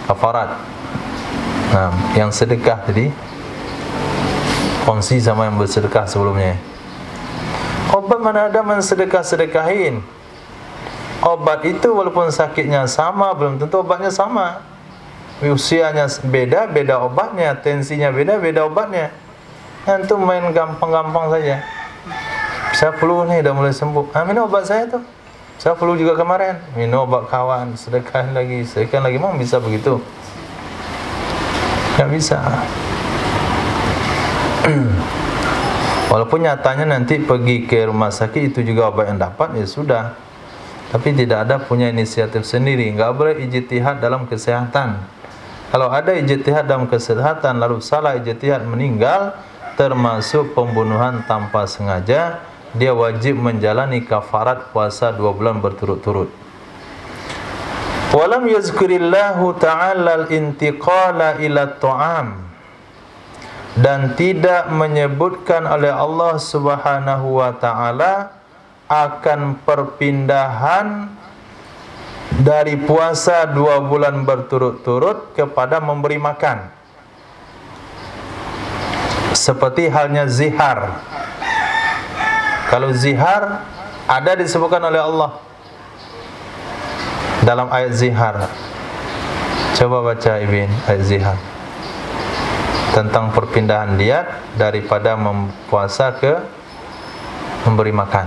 kafarat. Yang sedekah tadi kongsi sama yang bersedekah sebelumnya. Obat mana ada mensedekah-sedekahin. Obat itu walaupun sakitnya sama, belum tentu obatnya sama. Usianya beda, beda obatnya. Tensinya beda, beda obatnya. Itu main gampang-gampang saja. Saya flu nih, udah mulai sembuh. Minum obat saya tuh. Saya flu juga kemarin. Minum obat kawan, sedekahin lagi. Memang bisa begitu? Nggak bisa. Walaupun nyatanya nanti pergi ke rumah sakit itu juga obat yang dapat, ya sudah. Tapi tidak ada punya inisiatif sendiri. Nggak boleh ijtihad dalam kesehatan. Kalau ada ijtihad dalam kesehatan lalu salah ijtihad, meninggal, termasuk pembunuhan tanpa sengaja, dia wajib menjalani kafarat puasa 2 bulan berturut-turut. Walam yazkurillahu ta'ala al-intiqala ila ta'am, dan tidak menyebutkan oleh Allah Subhanahu wa ta'ala akan perpindahan dari puasa 2 bulan berturut-turut kepada memberi makan, seperti halnya zihar. Kalau zihar ada disebutkan oleh Allah dalam ayat zihar. Coba baca Ibn ayat zihar tentang perpindahan diat daripada puasa ke memberi makan.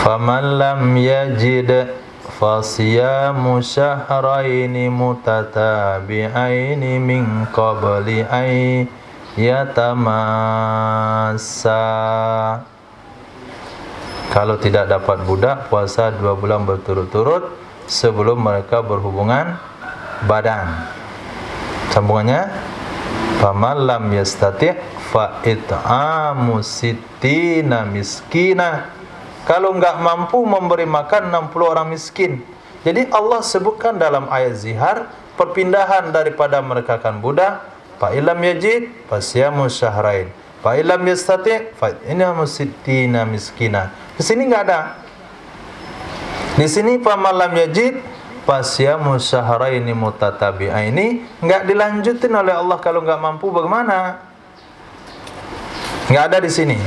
Faman lam yajid fasiyamu syahraini mutatabi'aini min qabli ay yatamassa. Kalau tidak dapat budak, puasa 2 bulan berturut-turut sebelum mereka berhubungan badan. Sambungannya, faman lam yastati' fa it'amu sittina miskina. Kalau enggak mampu memberi makan 60 orang miskin. Jadi Allah sebutkan dalam ayat zihar perpindahan daripada merekakan budak, fa illam yajid fasyamu syahrain, fa illam yastati' fa it'amu sittina miskina. Di sini enggak ada. Di sini faman lam yajid fasyamu syahraini mutatabi'aini, enggak dilanjutin oleh Allah. Kalau enggak mampu bagaimana? Enggak ada di sini.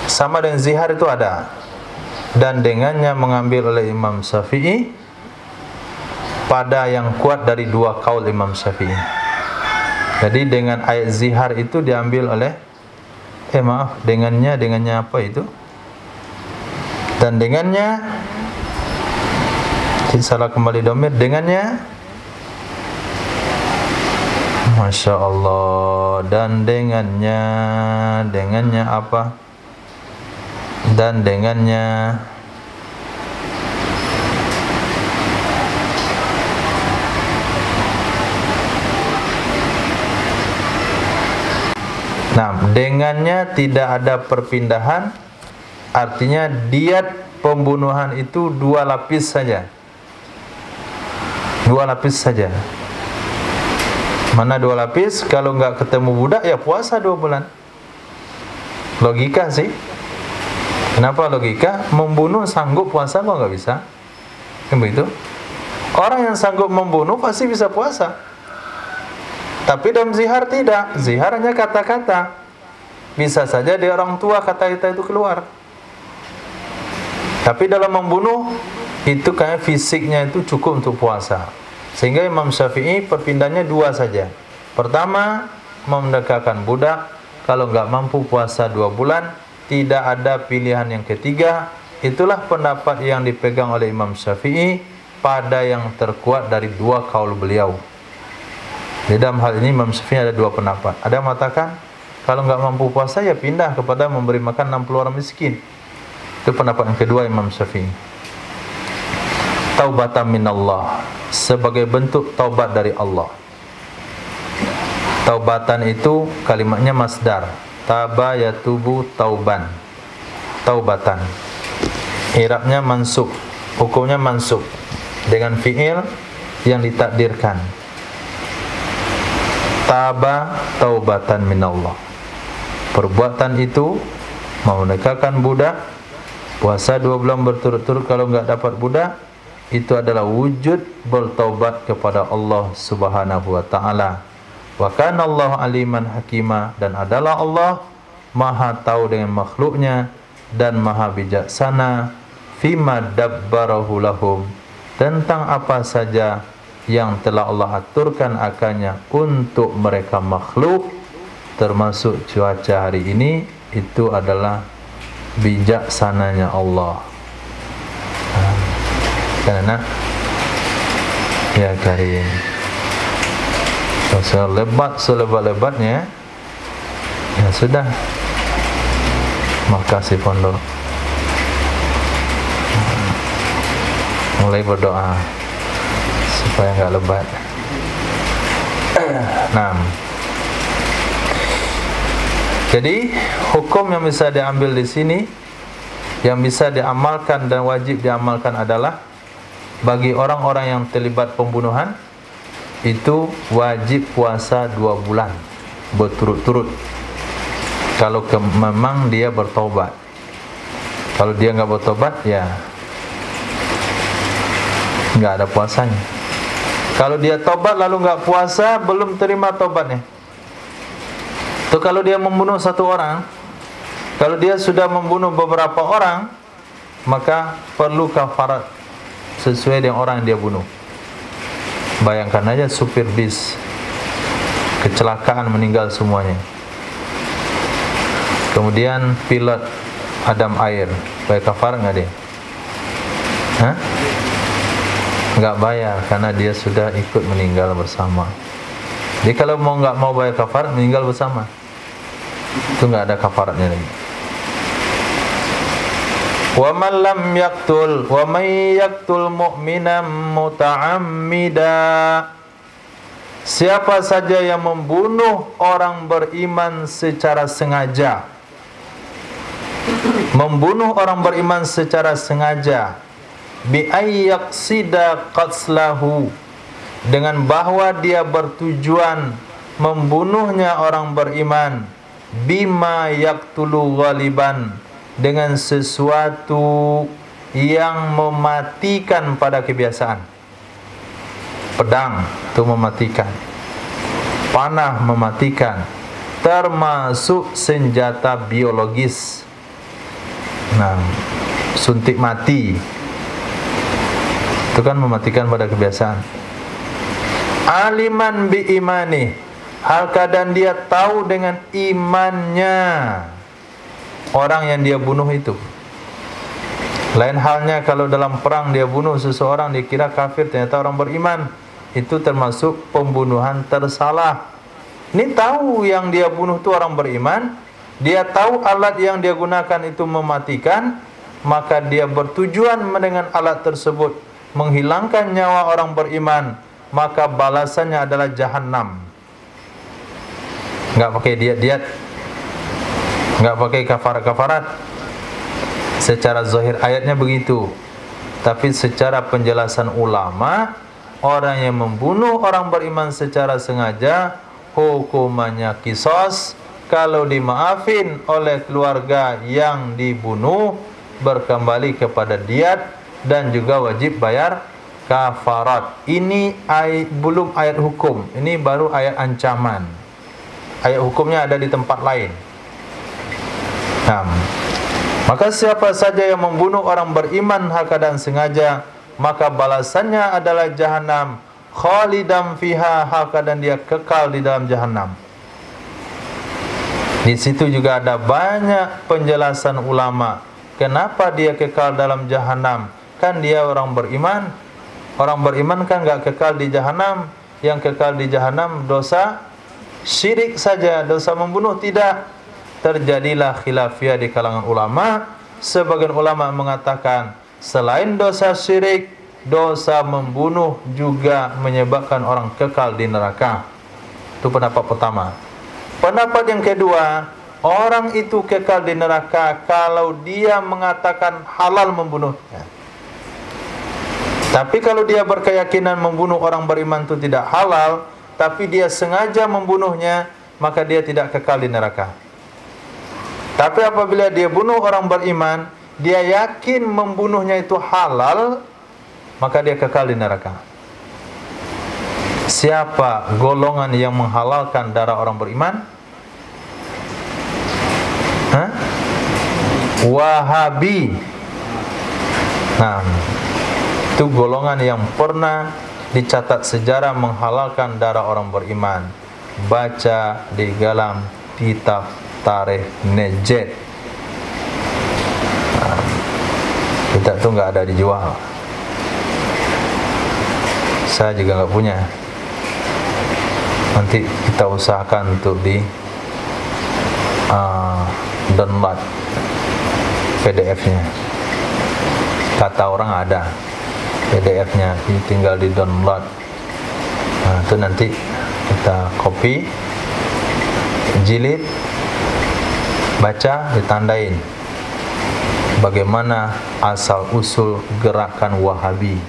Sama dengan zihar itu ada. Dan dengannya mengambil oleh Imam Syafi'i pada yang kuat dari 2 kaul Imam Syafi'i. Jadi dengan ayat zihar itu diambil oleh dengannya apa itu? Dan dengannya salah kembali domir, dengannya Masya Allah. Dan dengannya apa? Dan dengannya dengannya tidak ada perpindahan. Artinya diat pembunuhan itu 2 lapis saja. 2 lapis saja. Mana 2 lapis? Kalau enggak ketemu budak ya puasa 2 bulan. Logika sih. Kenapa logika? Membunuh sanggup, puasa kok enggak bisa? Kan begitu? Orang yang sanggup membunuh pasti bisa puasa. Tapi dalam zihar tidak. Zihar hanya kata-kata. Bisa saja di orang tua kata-kata itu keluar. Tapi dalam membunuh itu kayak fisiknya itu cukup untuk puasa. Sehingga Imam Syafi'i perpindahnya 2 saja. Pertama, memerdekakan budak. Kalau enggak mampu puasa 2 bulan, tidak ada pilihan yang ketiga. Itulah pendapat yang dipegang oleh Imam Syafi'i pada yang terkuat dari 2 kaul beliau. Di dalam hal ini Imam Syafi'i ada 2 pendapat. Ada yang mengatakan kalau enggak mampu puasa ya pindah kepada memberi makan 60 orang miskin. Itu pendapat yang kedua Imam Syafi'i. Taubatan minallah, sebagai bentuk taubat dari Allah. Taubatan itu kalimatnya masdar. Taba yatubu tauban. Taubatan. I'rabnya mansub, hukumnya mansub dengan fi'il yang ditakdirkan. Taba taubatan minallah. Perbuatan itu memerdekakan budak, puasa 2 bulan berturut-turut kalau enggak dapat budak, itu adalah wujud bertaubat kepada Allah Subhanahu wa taala. Wa kana Allahu aliman hakima, dan adalah Allah Maha tahu dengan makhluknya dan Maha bijaksana fima dabbarahu lahum, tentang apa saja yang telah Allah aturkan akannya untuk mereka makhluk, termasuk cuaca hari ini. Itu adalah bijaksananya Allah. Karena ya karim, kalau lebat selebat-lebatnya ya sudah, makasih pondok. Mulai berdoa supaya enggak lebat. Jadi hukum yang bisa diambil di sini, yang bisa diamalkan dan wajib diamalkan adalah bagi orang-orang yang terlibat pembunuhan itu wajib puasa 2 bulan berturut-turut. Kalau memang dia bertobat. Kalau dia enggak bertobat ya enggak ada puasanya. Kalau dia tobat lalu enggak puasa, belum terima tobatnya. Itu kalau dia membunuh 1 orang, kalau dia sudah membunuh beberapa orang, maka perlu kafarat sesuai dengan orang yang dia bunuh. Bayangkan aja supir bis kecelakaan, meninggal semuanya. Kemudian pilot Adam Air, bayar kafarat enggak dia? Hah? Nggak bayar karena dia sudah ikut meninggal bersama. Jadi kalau nggak mau bayar kafarat, meninggal bersama, itu nggak ada kafaratnya lagi. Wa man lam yaqtul wa may yaqtul mu'minan muta'ammida. Siapa saja yang membunuh orang beriman secara sengaja, membunuh orang beriman secara sengaja, bi ayyaqsida qatlahu, dengan bahwa dia bertujuan membunuhnya orang beriman, bima yaqtulu ghaliban, dengan sesuatu yang mematikan pada kebiasaan. Pedang itu mematikan, panah mematikan, termasuk senjata biologis. Nah, suntik mati itu kan mematikan pada kebiasaan. Aliman bi imani, hal keadaan dia tahu dengan imannya orang yang dia bunuh itu. Lain halnya kalau dalam perang dia bunuh seseorang, dikira kafir, ternyata orang beriman, itu termasuk pembunuhan tersalah. Ini tahu yang dia bunuh itu orang beriman, dia tahu alat yang dia gunakan itu mematikan, maka dia bertujuan dengan alat tersebut menghilangkan nyawa orang beriman, maka balasannya adalah jahanam. Enggak pakai diat-diat, enggak pakai kafarat-kafarat. Secara zahir ayatnya begitu, tapi secara penjelasan ulama, orang yang membunuh orang beriman secara sengaja hukumannya qisas. Kalau dimaafin oleh keluarga yang dibunuh, berkembali kepada diat dan juga wajib bayar kafarat. Ini belum ayat hukum, ini baru ayat ancaman. Ayat hukumnya ada di tempat lain. Maka siapa saja yang membunuh orang beriman hak dan sengaja, maka balasannya adalah jahanam, khalidan fiha, hak dan dia kekal di dalam jahanam. Di situ juga ada banyak penjelasan ulama. Kenapa dia kekal dalam jahanam? Kan dia orang beriman. Orang beriman kan enggak kekal di jahanam. Yang kekal di jahanam dosa syirik saja, dosa membunuh tidak. Terjadilah khilafiyah di kalangan ulama. Sebagian ulama mengatakan selain dosa syirik, dosa membunuh juga menyebabkan orang kekal di neraka. Itu pendapat pertama. Pendapat yang kedua, orang itu kekal di neraka kalau dia mengatakan halal membunuhnya. Tapi kalau dia berkeyakinan membunuh orang beriman itu tidak halal, tapi dia sengaja membunuhnya, maka dia tidak kekal di neraka. Tapi apabila dia bunuh orang beriman, dia yakin membunuhnya itu halal, maka dia kekal di neraka. Siapa golongan yang menghalalkan darah orang beriman? Wahabi. Nah, itu golongan yang pernah dicatat sejarah menghalalkan darah orang beriman. Baca di dalam kitab Tarikh Najd. Kitab itu nggak ada dijual. Saya juga nggak punya. Nanti kita usahakan untuk di download PDF-nya. Kata orang ada PDF-nya, tinggal di download. Nah, itu nanti kita copy, jilid, baca, ditandain bagaimana asal usul gerakan Wahabi.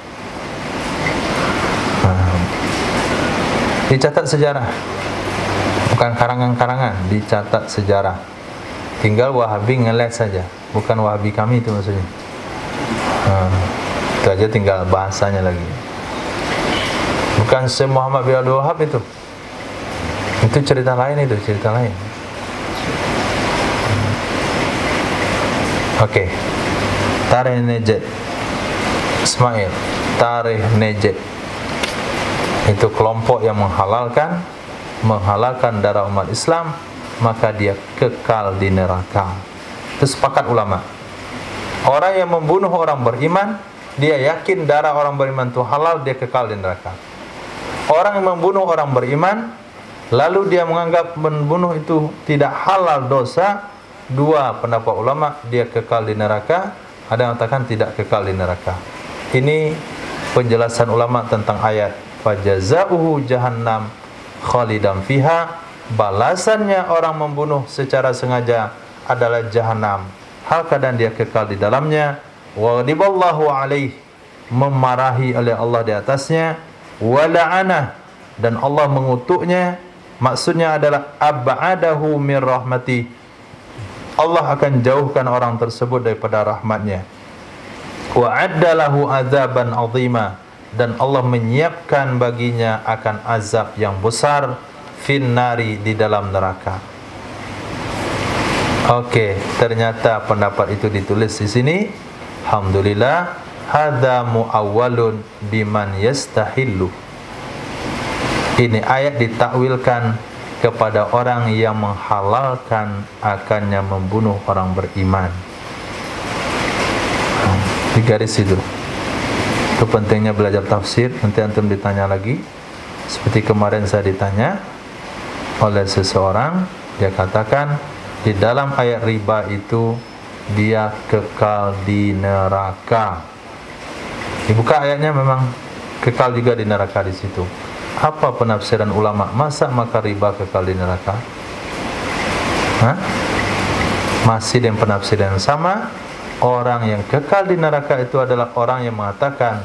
Dicatat sejarah, bukan karangan-karangan, dicatat sejarah. Tinggal Wahabi ngeles saja, bukan Wahabi kami itu maksudnya. Itu aja, tinggal bahasanya lagi. Bukan Syekh Muhammad bin Abdul Wahab itu cerita lain, itu cerita lain. Oke. Tarikh Najd, Ismail, Tarikh Najd. Itu kelompok yang menghalalkan darah umat Islam, maka dia kekal di neraka. Itu sepakat ulama. Orang yang membunuh orang beriman, dia yakin darah orang beriman itu halal, dia kekal di neraka. Orang yang membunuh orang beriman, lalu dia menganggap membunuh itu tidak halal dosa, dua pendapat ulama, dia kekal di neraka. Ada yang mengatakan tidak kekal di neraka. Ini penjelasan ulama tentang ayat fajazauhu jahannam khalidan fiha. Balasannya orang membunuh secara sengaja adalah jahanam, hal keadaan dia kekal di dalamnya. Wa ghadiballahu alaih, memarahi oleh Allah di atasnya. Wa la'anah, dan Allah mengutuknya. Maksudnya adalah ab'adahu min rahmati, Allah akan jauhkan orang tersebut daripada rahmatnya. Wa addalahu azaban azima, dan Allah menyiapkan baginya akan azab yang besar, finnari, di dalam neraka. Oke, ternyata pendapat itu ditulis di sini. Alhamdulillah, hadza muawwalun biman yastahillu. Ini ayat ditakwilkan kepada orang yang menghalalkan akannya membunuh orang beriman. Di garis itu. Itu pentingnya belajar tafsir. Nanti antum ditanya lagi. Seperti kemarin saya ditanya oleh seseorang, dia katakan di dalam ayat riba itu dia kekal di neraka. Dibuka ayatnya, memang kekal juga di neraka di situ. Apa penafsiran ulama? Masa maka riba kekal di neraka? Masih dengan penafsiran yang sama. Orang yang kekal di neraka itu adalah orang yang mengatakan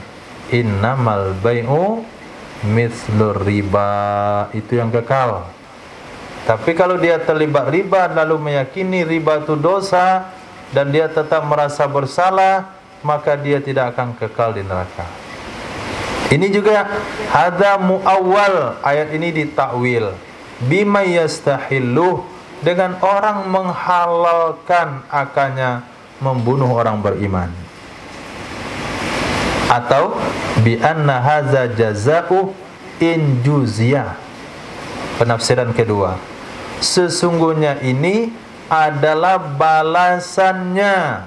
innamal bai'u mithlur riba, itu yang kekal. Tapi kalau dia terlibat riba lalu meyakini riba itu dosa dan dia tetap merasa bersalah, maka dia tidak akan kekal di neraka. Ini juga hadza muawwal, ayat ini ditakwil bima yastahillu, dengan orang menghalalkan akannya membunuh orang beriman. Atau bi anna hadza jazaa'u in juziyah. Penafsiran kedua, sesungguhnya ini adalah balasannya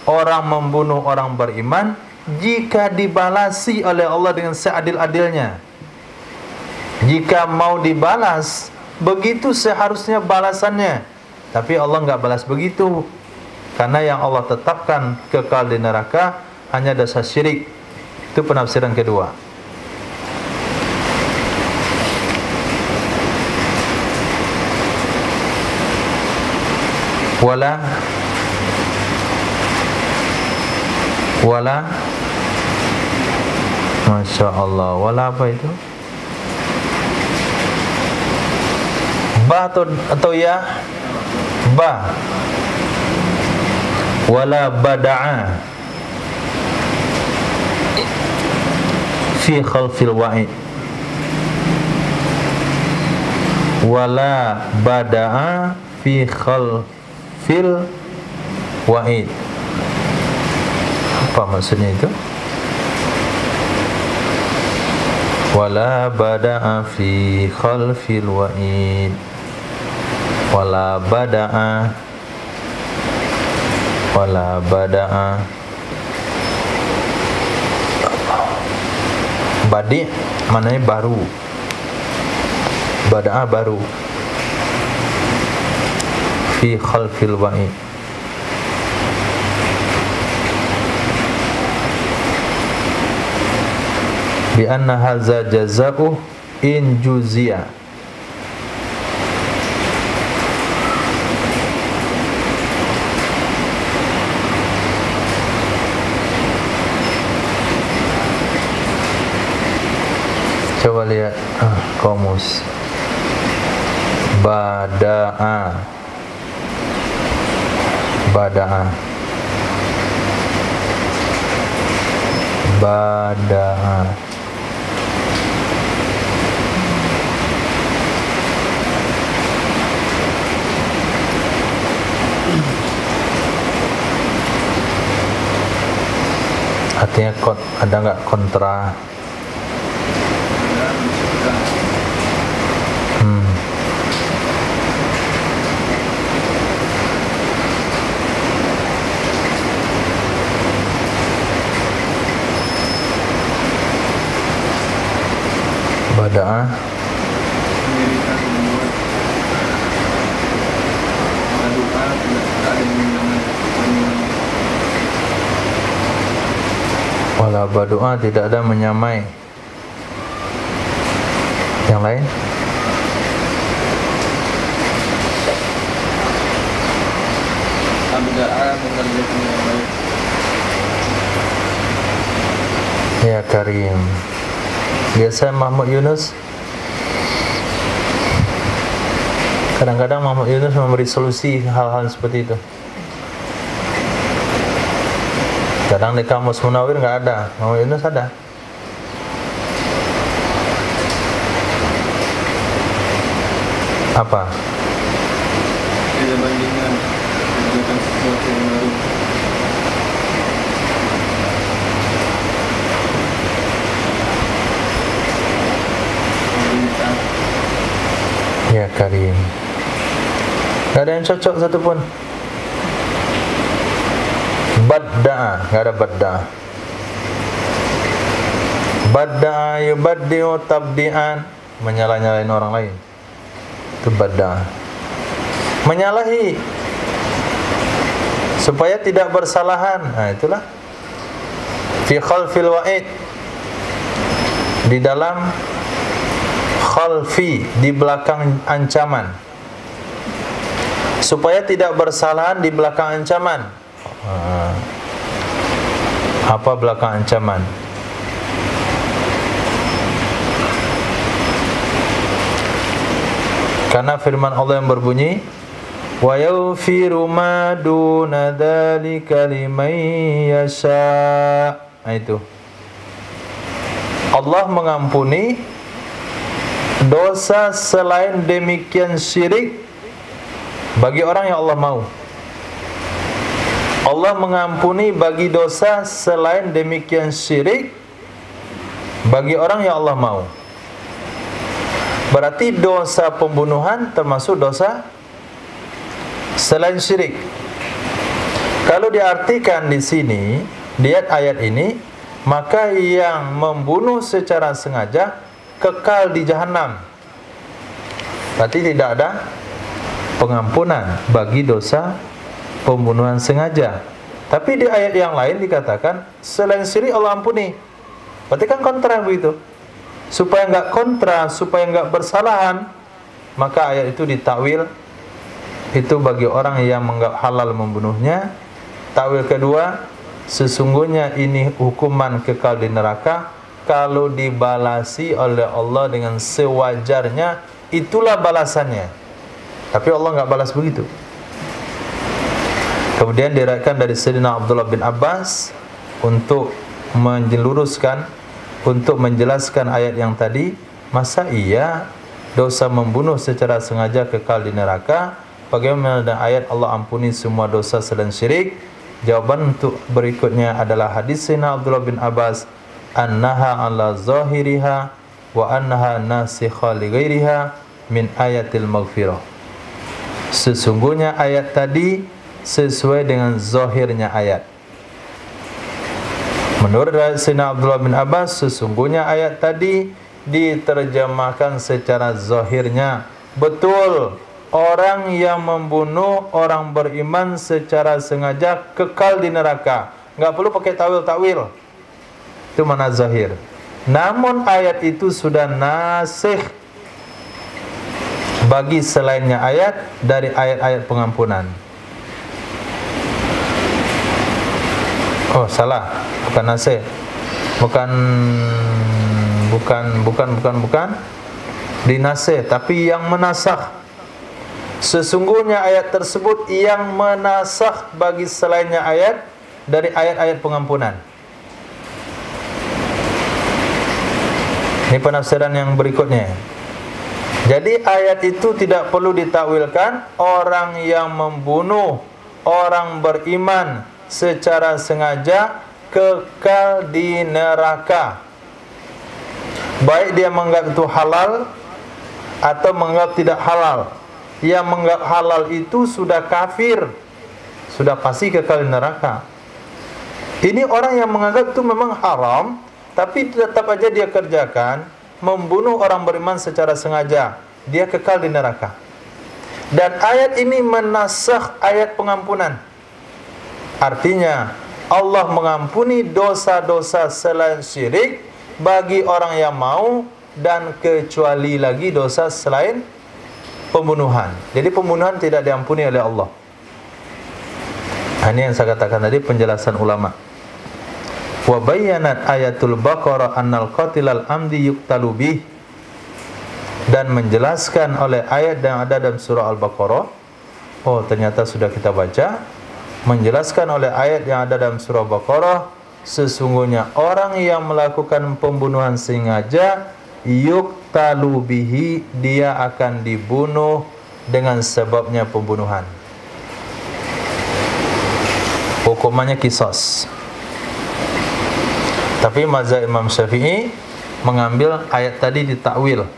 orang membunuh orang beriman jika dibalasi oleh Allah dengan seadil-adilnya. Jika mau dibalas, begitu seharusnya balasannya. Tapi Allah nggak balas begitu. Karena yang Allah tetapkan kekal di neraka hanya dosa syirik. Itu penafsiran kedua. Wala Masya Allah, wala apa itu? Ba atau ya? Ba. Wala bada'a fi khalfil wa'id. Wala bada'a fi khalfil wa'id. Apa maksudnya itu? Wala bada'a fi khalfil wa'id. Wala bada'a badi' maknanya baru. Bada'a baru. Fi khalfil wa'id. Bi anna hadza jazaa'u in juziya. Coba lihat komus. Bada'a. Bada'a. Bada'a. Artinya ada nggak kontra? berdoa. Walau berdoa tidak ada menyamai. Yang lain? Ya Karim. Biasa Mahmud Yunus, kadang-kadang Mahmud Yunus memberi solusi hal-hal seperti itu. Kadang di Kamus Munawir nggak ada, Mahmud Yunus ada. Apa? Tidak bandingkan dengan sesuatu yang baru. Ya Karim. Gak ada yang cocok satupun. Badda'a, gak ada badda'a. Badda'a yubaddi'u tabdi'an, menyalah-nyalahin orang lain. Itu badda'a. Menyalahi supaya tidak bersalahan. Nah, itulah fi khalfil wa'id, di dalam khalfi, di belakang ancaman, supaya tidak bersalahan di belakang ancaman. Apa belakang ancaman? Karena firman Allah yang berbunyi, wa yaghfiru ma duna dzalika liman yasha. Nah, itu Allah mengampuni dosa selain demikian syirik bagi orang yang Allah mau. Allah mengampuni bagi dosa selain demikian syirik bagi orang yang Allah mau. Berarti dosa pembunuhan termasuk dosa selain syirik. Kalau diartikan di sini, lihat ayat ini, maka yang membunuh secara sengaja kekal di jahanam. Berarti tidak ada pengampunan bagi dosa pembunuhan sengaja. Tapi di ayat yang lain dikatakan selain syirik Allah ampuni. Berarti kan kontra begitu. Supaya enggak kontra, supaya enggak bersalahan, maka ayat itu ditakwil itu bagi orang yang menganggap halal membunuhnya. Takwil kedua, sesungguhnya ini hukuman kekal di neraka. Kalau dibalasi oleh Allah dengan sewajarnya, itulah balasannya. Tapi Allah enggak balas begitu. Kemudian diriwayatkan dari Sayyidina Abdullah bin Abbas untuk menjeluruskan, untuk menjelaskan ayat yang tadi, masa iya dosa membunuh secara sengaja kekal di neraka? Bagaimana dengan ayat Allah ampuni semua dosa selain syirik? Jawaban untuk berikutnya adalah hadis Sayyidina Abdullah bin Abbas, annaha ala zahiriha wa annaha nasikha li ghairiha min ayatil maghfirah. Sesungguhnya ayat tadi sesuai dengan zahirnya ayat. Menurut Sayyidina Abdullah bin Abbas, sesungguhnya ayat tadi diterjemahkan secara zahirnya. Betul, orang yang membunuh orang beriman secara sengaja kekal di neraka. Enggak perlu pakai takwil-takwil. Itu mana zahir. Namun ayat itu sudah nasikh bagi selainnya ayat dari ayat-ayat pengampunan. Oh, salah. Bukan nasikh. Bukan dinasikh, tapi yang menasakh. Sesungguhnya ayat tersebut yang menasakh bagi selainnya ayat dari ayat-ayat pengampunan. Ini penafsiran yang berikutnya. Jadi ayat itu tidak perlu ditakwilkan. Orang yang membunuh orang beriman secara sengaja kekal di neraka. Baik dia menganggap itu halal atau menganggap tidak halal. Yang menganggap halal itu sudah kafir, sudah pasti kekal di neraka. Ini orang yang menganggap itu memang haram, tapi tetap aja dia kerjakan, membunuh orang beriman secara sengaja, dia kekal di neraka. Dan ayat ini menasakh ayat pengampunan. Artinya Allah mengampuni dosa-dosa selain syirik bagi orang yang mau, dan kecuali lagi dosa selain pembunuhan. Jadi pembunuhan tidak diampuni oleh Allah. Ini yang saya katakan tadi penjelasan ulama. Wa bayyanat ayatul Baqarah annal qatilal amdi yuqtalu bih, dan menjelaskan oleh ayat yang ada dalam surah Al-Baqarah. Oh, ternyata sudah kita baca. Menjelaskan oleh ayat yang ada dalam surah Al-Baqarah, sesungguhnya orang yang melakukan pembunuhan sengaja yuqtalu bihi, dia akan dibunuh dengan sebabnya pembunuhan. Hukumannya qisas. Tapi mazhab Imam Syafi'i mengambil ayat tadi ditakwil.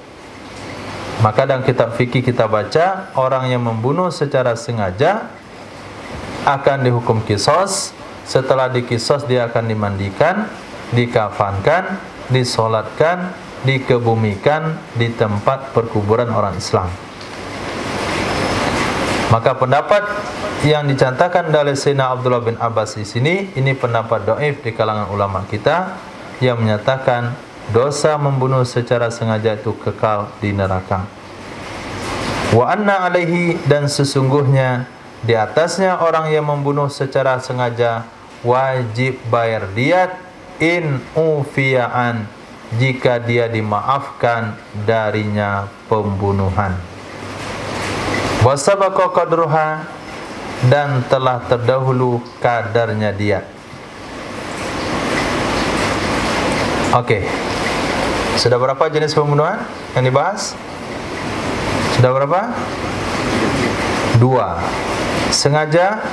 Maka dalam kitab fikih kita baca, orang yang membunuh secara sengaja akan dihukum qisas. Setelah diqisas dia akan dimandikan, dikafankan, disolatkan, dikebumikan di tempat perkuburan orang Islam. Maka pendapat yang dicantakan oleh Sayyidina Abdullah bin Abbas di sini, ini pendapat dhaif di kalangan ulama kita yang menyatakan dosa membunuh secara sengaja itu kekal di neraka. Wa anna alaihi, dan sesungguhnya di atasnya orang yang membunuh secara sengaja wajib bayar diat in ufiyaan, jika dia dimaafkan darinya pembunuhan. Wa sabaqa qadruha, dan telah terdahulu kadarnya diat. Oke. Sudah berapa jenis pembunuhan yang dibahas? Sudah berapa? 2. Sengaja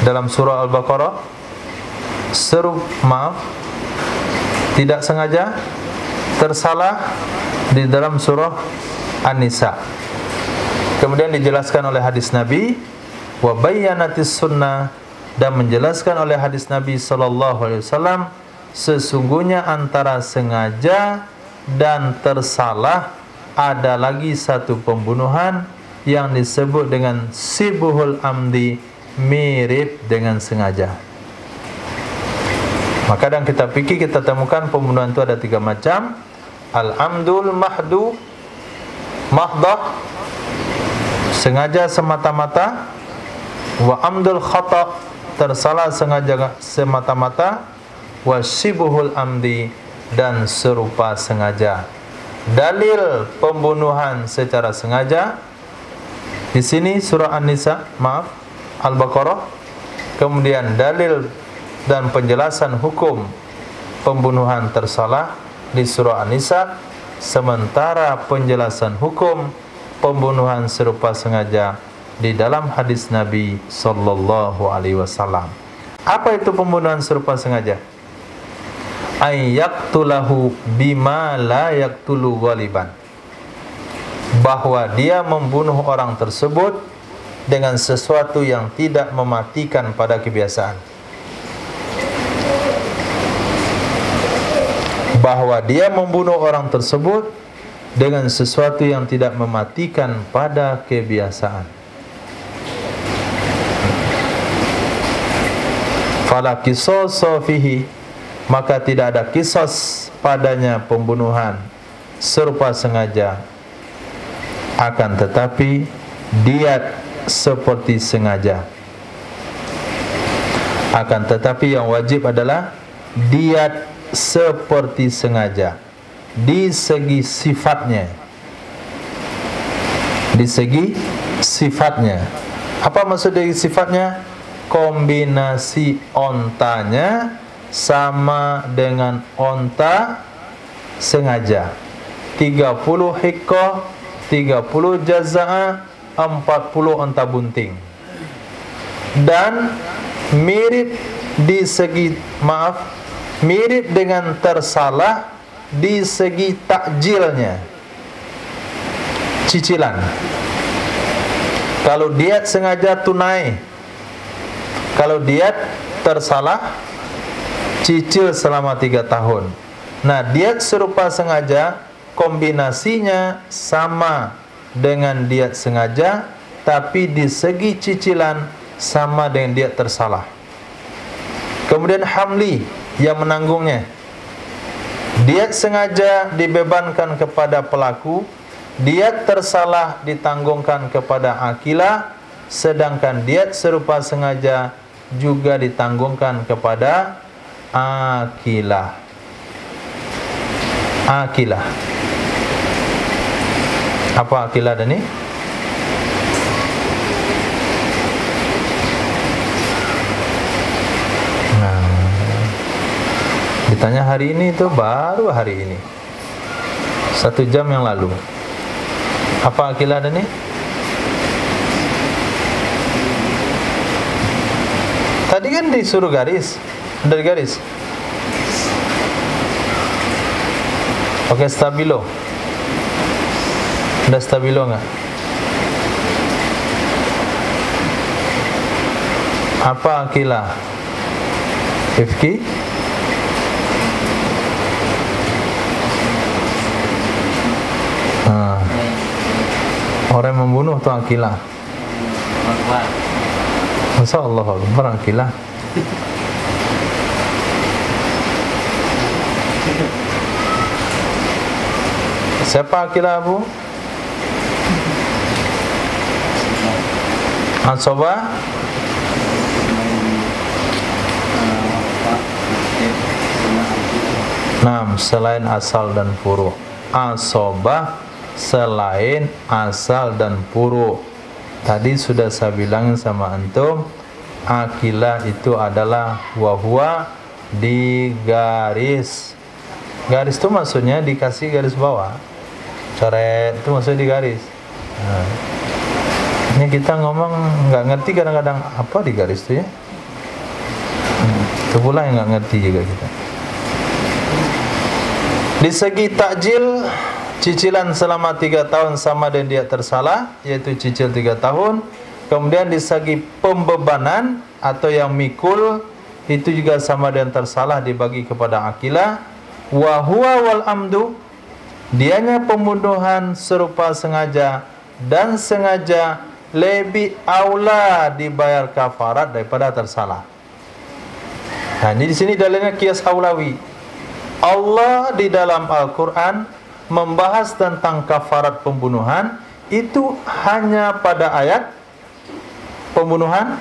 dalam surah Al-Baqarah, tidak sengaja, tersalah di dalam surah An-Nisa. Kemudian dijelaskan oleh hadis Nabi, wa bayyanatis sunnah, dan menjelaskan oleh hadis Nabi sallallahu alaihi wasallam, sesungguhnya antara sengaja dan tersalah ada lagi satu pembunuhan yang disebut dengan sibuhul amdi, mirip dengan sengaja. Maka dalam kitab fikih kita temukan pembunuhan itu ada 3 macam. Al-amdul mahdah, sengaja semata-mata. Wa amdul khata', tersalah sengaja semata-mata. Wa sibuhul amdi, dan serupa sengaja. Dalil pembunuhan secara sengaja di sini surah An-Nisa, Al-Baqarah. Kemudian dalil dan penjelasan hukum pembunuhan tersalah di surah An-Nisa, sementara penjelasan hukum pembunuhan serupa sengaja di dalam hadis Nabi sallallahu alaihi wasallam. Apa itu pembunuhan serupa sengaja? Ay yaqtulahu bima la yaqtulu ghaliban, bahwa dia membunuh orang tersebut dengan sesuatu yang tidak mematikan pada kebiasaan. Bahwa dia membunuh orang tersebut dengan sesuatu yang tidak mematikan pada kebiasaan. Fala qisasa fihi, maka tidak ada qisas padanya pembunuhan serupa sengaja. Akan tetapi diat seperti sengaja. Akan tetapi yang wajib adalah diat seperti sengaja di segi sifatnya. Di segi sifatnya. Apa maksud dari sifatnya? Kombinasi ontanya sama dengan onta sengaja. 30 hikah, 30 jaza'ah, 40 onta bunting. Dan mirip di segi, mirip dengan tersalah di segi takjilnya, cicilan. Kalau diat sengaja tunai, kalau diat tersalah cicil selama 3 tahun. Nah, diat serupa sengaja kombinasinya sama dengan diat sengaja, tapi di segi cicilan sama dengan diat tersalah. Kemudian hamli yang menanggungnya. Diat sengaja dibebankan kepada pelaku, diat tersalah ditanggungkan kepada akilah, sedangkan diat serupa sengaja juga ditanggungkan kepada akilah. Akilah. Apa akilah ini? Ditanya hari ini itu baru hari ini 1 jam yang lalu. Apa akilah ini? Tadi kan disuruh garis. Dari garis. Oke, stabilo. Ada stabilo nggak? Apa akilah? Ifki? Orang yang membunuh itu akilah. Masa Allah Akbar akilah. Siapa akilah, Bu? Asoba? Nah, selain asal dan furu. Asoba selain asal dan furu. Tadi sudah saya bilangin sama antum, akilah itu adalah wahwa di garis. Garis itu maksudnya dikasih garis bawah. Coret itu maksudnya di garis. Nah, ini kita ngomong nggak ngerti kadang-kadang apa di garis itu ya. Itu pula yang nggak ngerti juga kita. Di segi takjil, cicilan selama 3 tahun sama dengan dia tersalah, yaitu cicil 3 tahun. Kemudian di segi pembebanan atau yang mikul, itu juga sama dengan tersalah, dibagi kepada akilah. Wa huwa wal amdu, dianya pembunuhan serupa sengaja dan sengaja lebih aula dibayar kafarat daripada tersalah. Nah, ini di sini dalilnya kias aulawi. Allah di dalam Al-Quran membahas tentang kafarat pembunuhan itu hanya pada ayat pembunuhan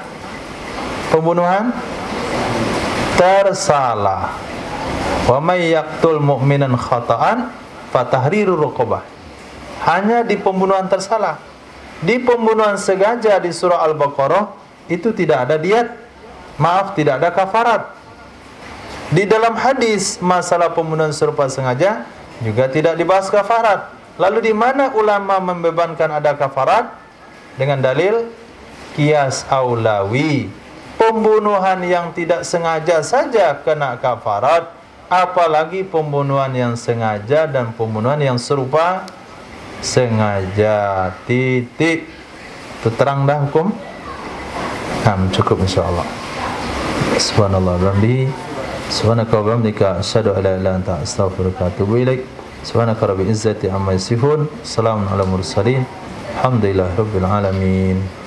tersalah. Wa may yaqtul mu'minan khata'an fatahriru raqabah. Hanya di pembunuhan tersalah. Di pembunuhan sengaja di surah Al-Baqarah itu tidak ada diat. Maaf, tidak ada kafarat. Di dalam hadis masalah pembunuhan serupa sengaja juga tidak dibahas kafarat. Lalu di mana ulama membebankan ada kafarat? Dengan dalil qiyas aulawi. Pembunuhan yang tidak sengaja saja kena kafarat, apalagi pembunuhan yang sengaja dan pembunuhan yang serupa sengaja. Titik. Itu terang dah hukum? Cukup insyaallah. Subhanallah rabbi. Subhanaka wa bihamdika asyhadu an la ilaha illa anta astaghfiruka wa atubu ilaik. Subhanaka rabbil izzati amma yasifun. Salamun alal mursalin. Alhamdulillahirabbil alamin.